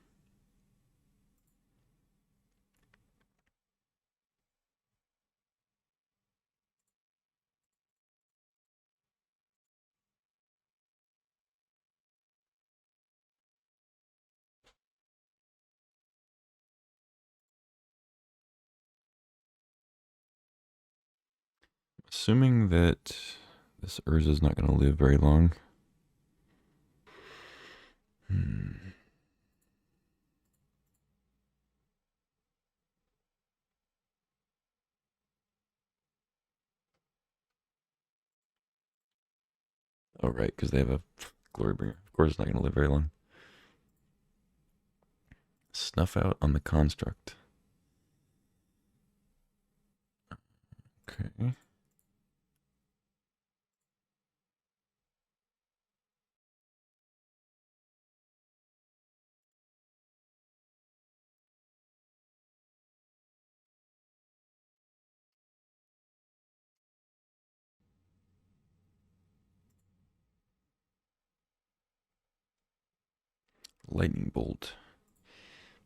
Assuming that this Urza is not going to live very long. Oh, right, because they have a Glorybringer. Of course, it's not going to live very long. Snuff out on the construct. Okay. Lightning Bolt.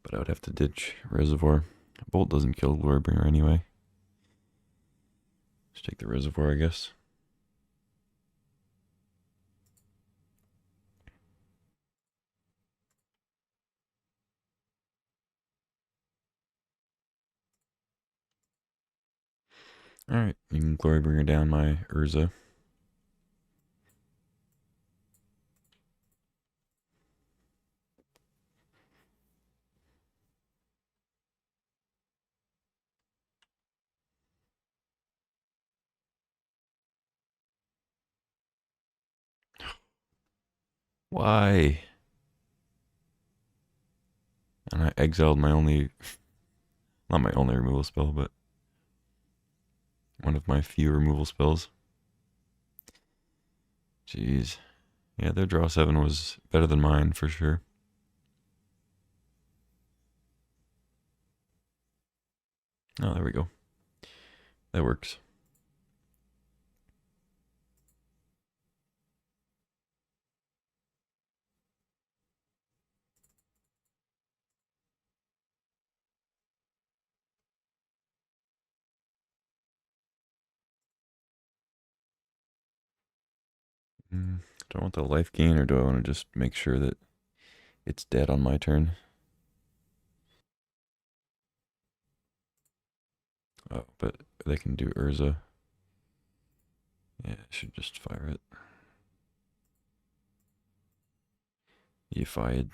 But I would have to ditch Reservoir. Bolt doesn't kill Glorybringer anyway. Just take the Reservoir, I guess. Alright, you can Glorybringer down my Urza. Why? And I exiled my only, not my only removal spell, but one of my few removal spells. Jeez. Yeah, their draw 7 was better than mine for sure. Oh, there we go. That works. Do I want the life gain or do I want to just make sure that it's dead on my turn? Oh, but they can do Urza. Yeah, I should just fire it. You fired.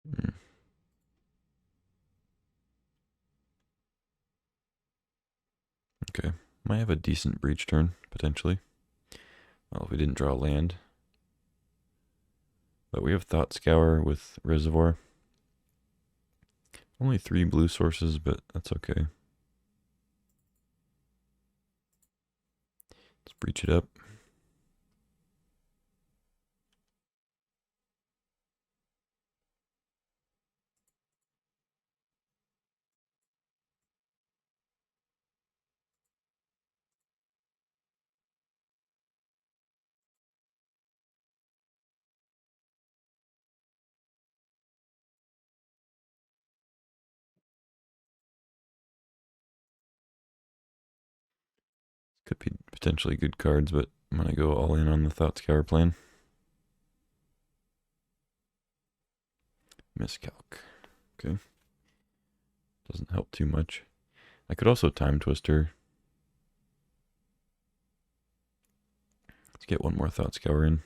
Mm, okay. Might have a decent breach turn, potentially. Well, if we didn't draw land. But we have Thought Scour with Reservoir. Only 3 blue sources, but that's okay. Let's breach it up. Could be potentially good cards, but I'm going to go all in on the Thought Scour plan. Miscalc. Okay. Doesn't help too much. I could also Time Twister. Let's get one more Thought Scour in.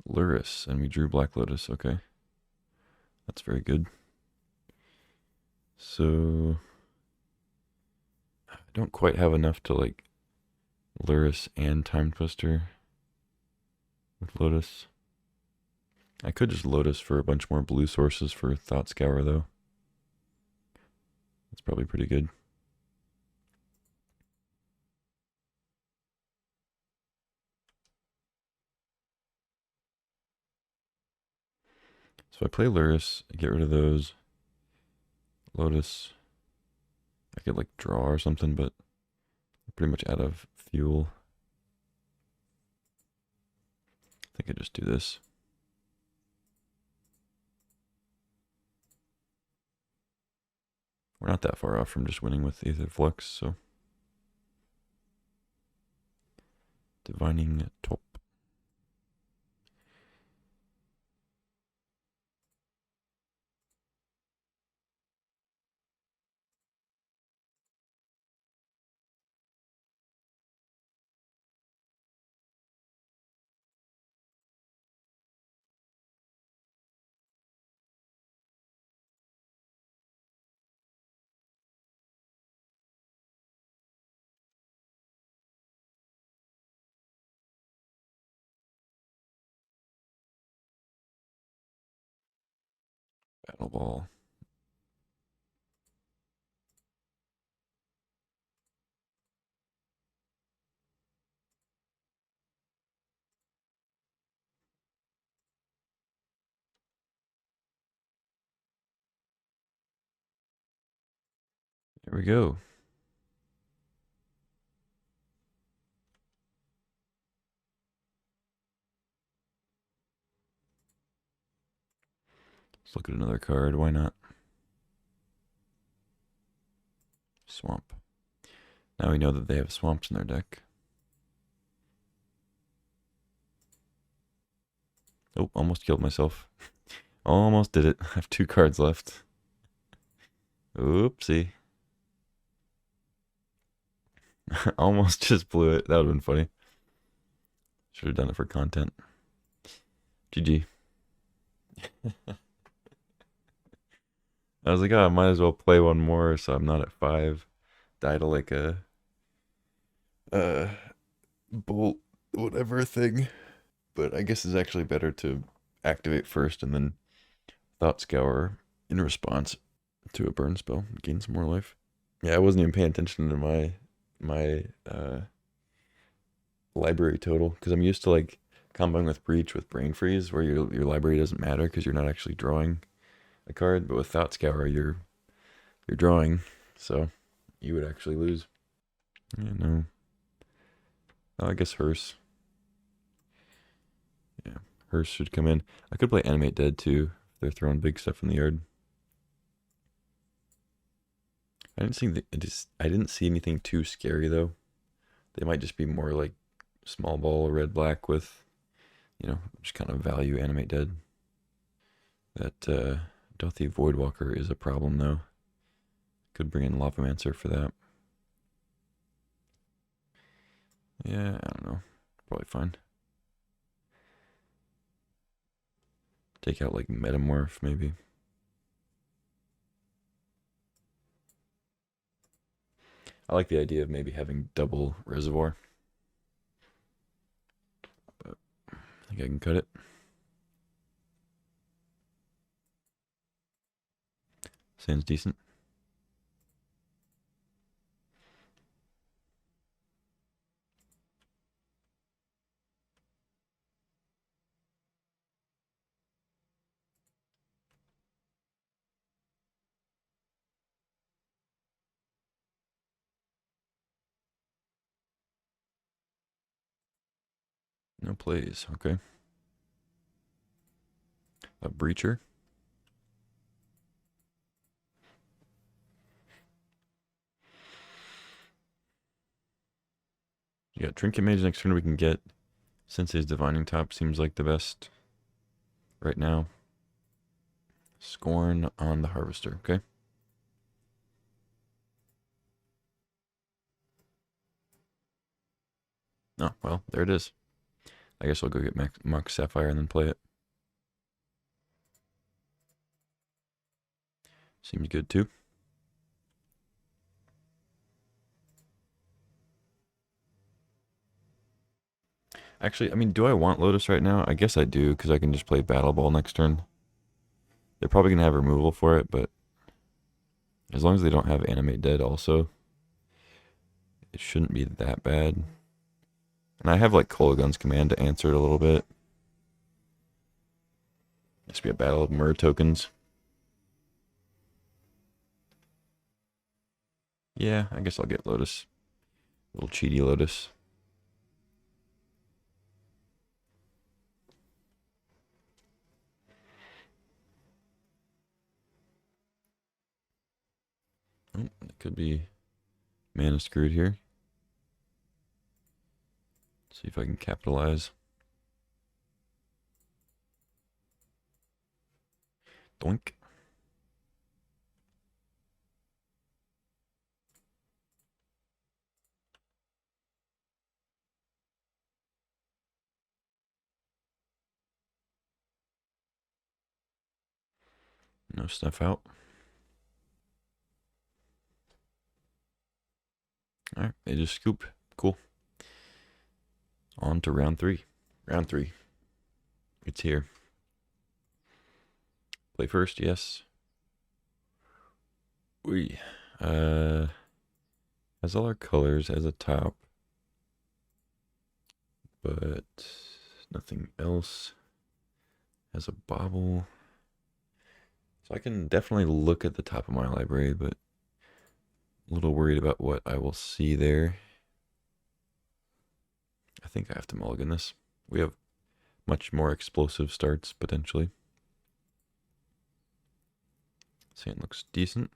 Luris, and we drew Black Lotus. Okay. That's very good. So I don't quite have enough to like Luris and Time Twister with Lotus. I could just Lotus for a bunch more blue sources for Thought Scour though. That's probably pretty good. So I play Luris, I get rid of those. Lotus. I could like draw or something, but I'm pretty much out of fuel. I think I just do this. We're not that far off from just winning with Aether Flux, so. Divining Top. Battle Ball. There we go. Let's look at another card. Why not? Swamp. Now we know that they have swamps in their deck. Oh, almost killed myself. Almost did it. I have 2 cards left. Oopsie. Almost just blew it. That would have been funny. Should have done it for content. GG. I was like, oh, I might as well play one more so I'm not at 5. Die to like a bolt whatever thing. But I guess it's actually better to activate first and then Thought Scour in response to a burn spell. Gain some more life. Yeah, I wasn't even paying attention to my library total because I'm used to like comboing with Breach with Brain Freeze where your library doesn't matter because you're not actually drawing a card, but with Thought Scour you're drawing, so you would actually lose. Yeah, no. Oh, I guess Hearse. Yeah, Hearse should come in. I could play Animate Dead too. If they're throwing big stuff in the yard. I didn't see anything too scary though. They might just be more like small ball red black with, just kind of value Animate Dead. That Dothi Voidwalker is a problem though. Could bring in Lavamancer for that. Yeah, I don't know. Probably fine. Take out like Metamorph maybe. I like the idea of maybe having double Reservoir. But I think I can cut it. Sounds decent. No plays. Okay. A breacher. You got Trinket Mage next turn. We can get Sensei's Divining Top. Seems like the best right now. Scorn on the Harvester. Okay. Oh, well, there it is. I guess I'll go get Mox Sapphire and then play it. Seems good too. Actually, I mean, do I want Lotus right now? I guess I do, because I can just play Battle Ball next turn. They're probably going to have removal for it, but as long as they don't have Animate Dead also, it shouldn't be that bad. And I have like Kolaghan's Command to answer it a little bit. This be a battle of Mer tokens. Yeah, I guess I'll get Lotus. Little cheaty Lotus. Oh, it could be mana screwed here. See if I can capitalize. Doink. No stuff out. Alright, they just scooped. Cool. On to round 3. Round 3. It's here. Play first, yes. We has all our colors as a top, but nothing else. Has a bobble. So I can definitely look at the top of my library, but a little worried about what I will see there. I think I have to mulligan this. We have much more explosive starts, potentially. Sand looks decent.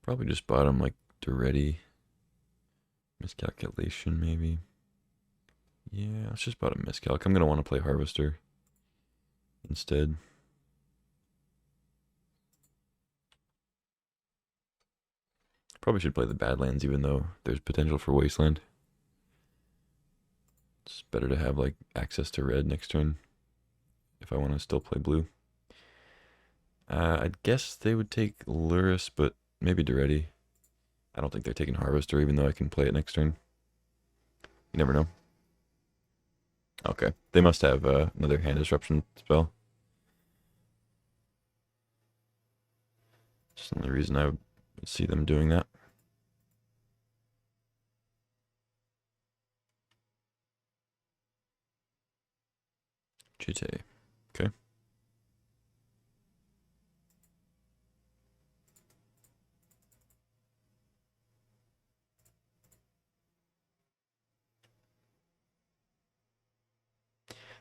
Probably just bottom like Duretti. Miscalculation, maybe. Yeah, let's just bottom miscalc. I'm going to want to play Harvester instead. Probably should play the Badlands, even though there's potential for Wasteland. It's better to have like access to red next turn if I want to still play blue. I'd guess they would take Luris, but maybe Duretti. I don't think they're taking Harvester, even though I can play it next turn. You never know. Okay, they must have another hand disruption spell. That's the only reason I would see them doing that. Chite. Okay.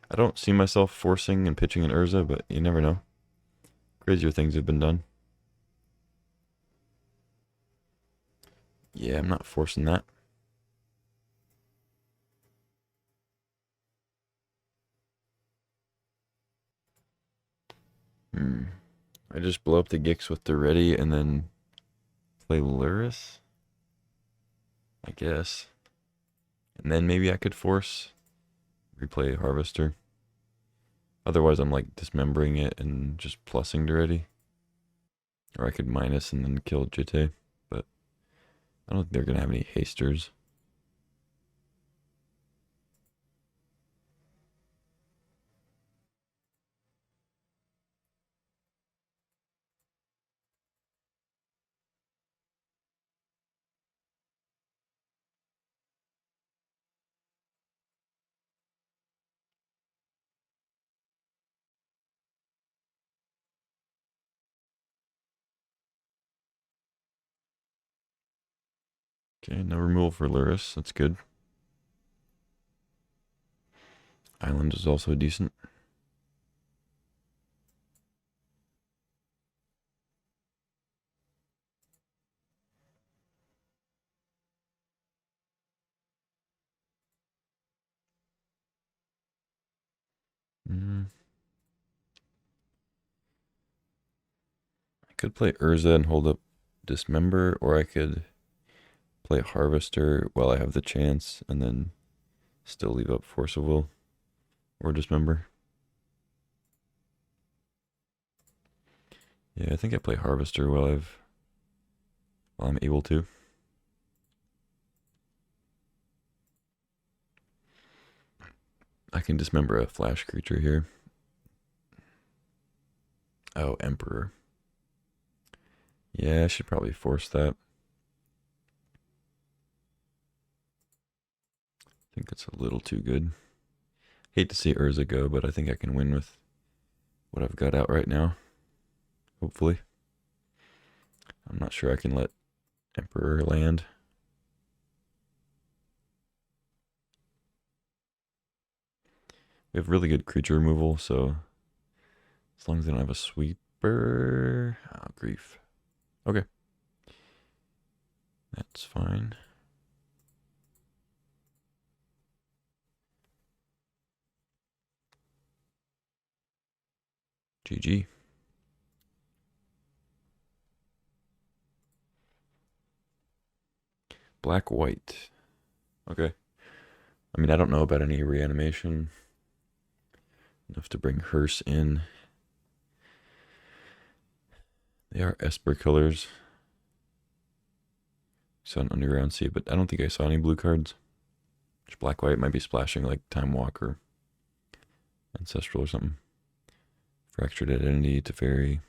I don't see myself forcing and pitching an Urza, but you never know. Crazier things have been done. Yeah, I'm not forcing that. I just blow up the Gix with the ready and then play Luris, I guess. And then maybe I could force replay Harvester. Otherwise, I'm like dismembering it and just plussing Duretti. Or I could minus and then kill Jite. But I don't think they're going to have any hasters. Okay, no removal for Luris. That's good. Island is also decent. I could play Urza and hold up Dismember, or I could play Harvester while I have the chance and then still leave up Force of Will or Dismember. Yeah, I think I play Harvester while I'm able to. I can dismember a flash creature here. Oh, Emperor. Yeah, I should probably force that. I think it's a little too good. Hate to see Urza go, but I think I can win with what I've got out right now. Hopefully. I'm not sure I can let Emperor land. We have really good creature removal, so as long as they don't have a sweeper. Oh, grief. Okay. That's fine. GG. Black white. Okay. I mean, I don't know about any reanimation. Enough to bring Hearse in. They are Esper colors. Saw an Underground Sea, but I don't think I saw any blue cards. Just black white might be splashing like Time Walker, Ancestral or something. Fractured Identity, Teferi.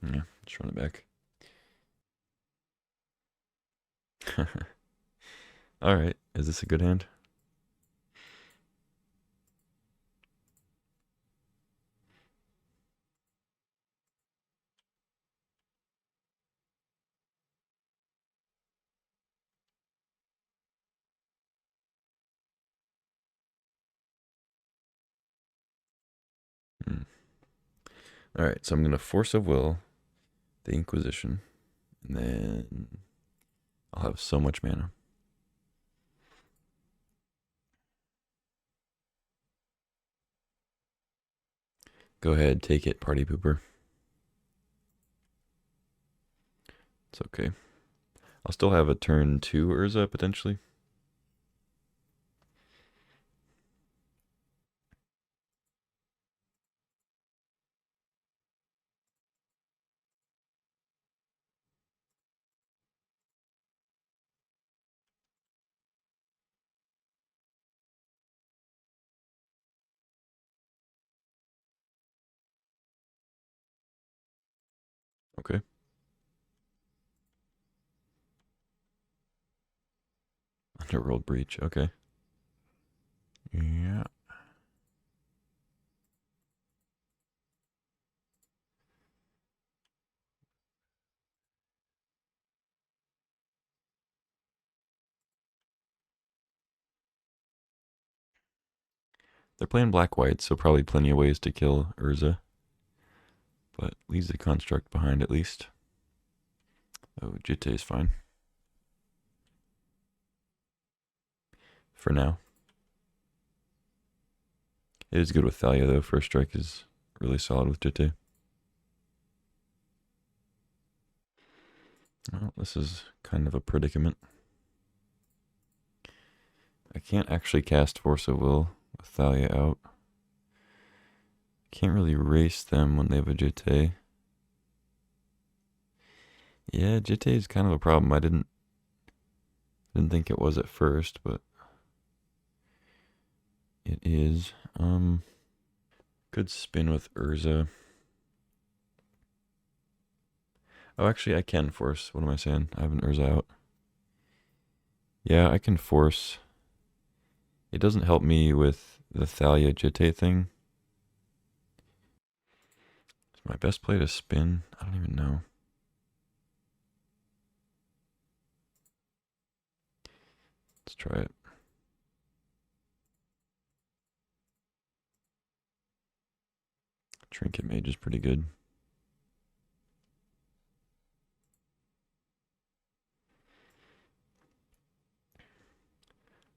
Yeah, just run it back. Alright, is this a good hand? Alright, so I'm going to Force of Will, the Inquisition, and then I'll have so much mana. Go ahead, take it, Party Pooper. It's okay. I'll still have a turn 2 Urza, potentially. Okay. Underworld Breach, okay. Yeah. They're playing black-white, so probably plenty of ways to kill Urza. But leaves the construct behind at least. Oh, Jitte is fine. For now. It is good with Thalia, though. First strike is really solid with Jitte. Well, this is kind of a predicament. I can't actually cast Force of Will with Thalia out. Can't really race them when they have a Jitte. Yeah, Jitte is kind of a problem. I didn't think it was at first, but it is. Could spin with Urza. Oh, actually, I can force. What am I saying? I have an Urza out. Yeah, I can force. It doesn't help me with the Thalia Jitte thing. Is my best play to spin? I don't even know. Let's try it. Trinket Mage is pretty good.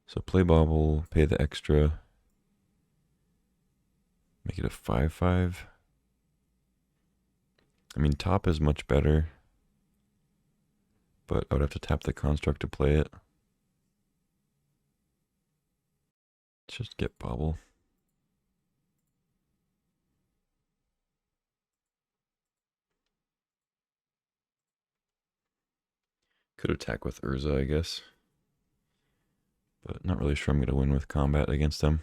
So play Bobble, pay the extra, make it a 5/5. I mean, top is much better, but I would have to tap the construct to play it. Let's just get Bobble. Could attack with Urza, I guess. But not really sure I'm going to win with combat against them.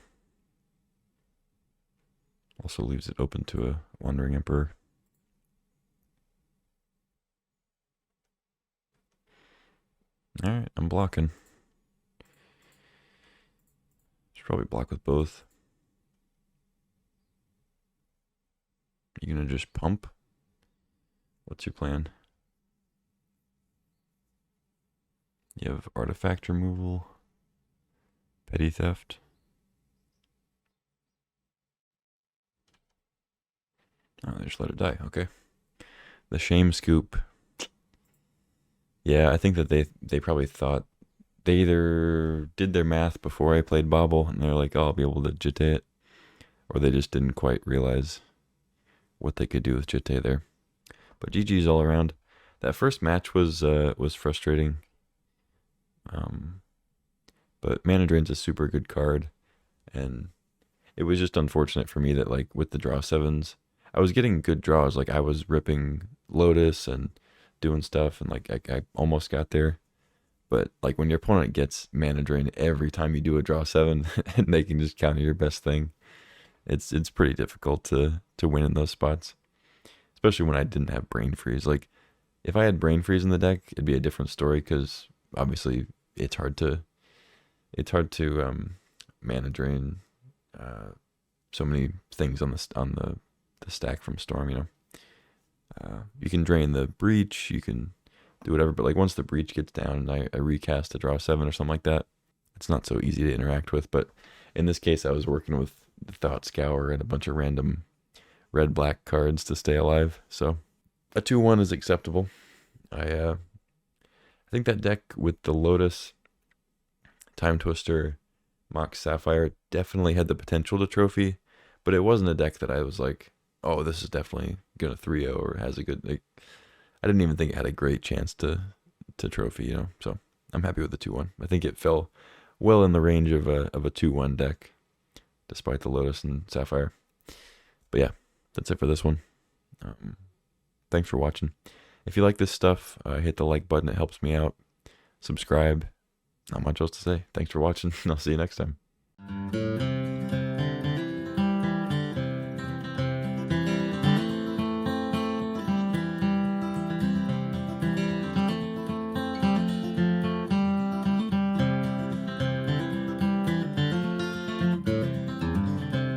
Also leaves it open to a Wandering Emperor. Alright, I'm blocking. Should probably block with both. You gonna just pump? What's your plan? You have artifact removal, petty theft. Oh, they just let it die. Okay. The shame scoop. Yeah, I think that they probably thought they either did their math before I played Bobble and they're like, oh, I'll be able to jitte it, or they just didn't quite realize what they could do with jitte there. But GG's all around. That first match was frustrating. But Mana Drain's a super good card, and it was just unfortunate for me that, like, with the draw sevens, I was getting good draws. Like, I was ripping Lotus and doing stuff, and like I almost got there. But like when your opponent gets Mana Drain every time you do a draw 7 and they can just counter your best thing, it's pretty difficult to win in those spots. Especially when I didn't have Brain Freeze. Like, if I had Brain Freeze in the deck, it'd be a different story, because obviously it's hard to Mana Drain so many things on the stack from Storm, you know. You can drain the Breach, you can do whatever, but like once the Breach gets down and I recast a draw 7 or something like that, it's not so easy to interact with. But in this case, I was working with the Thought Scour and a bunch of random red-black cards to stay alive, so a 2/1 is acceptable. I think that deck with the Lotus, Time Twister, Mox Sapphire definitely had the potential to trophy, but it wasn't a deck that I was like, oh, this is definitely gonna 3-0 or has a good, like, I didn't even think it had a great chance to trophy, you know. So I'm happy with the 2/1. I think it fell well in the range of a 2/1 deck, despite the Lotus and Sapphire. But yeah, that's it for this one. Thanks for watching. If you like this stuff, hit the like button. It helps me out. Subscribe. Not much else to say. Thanks for watching. I'll see you next time.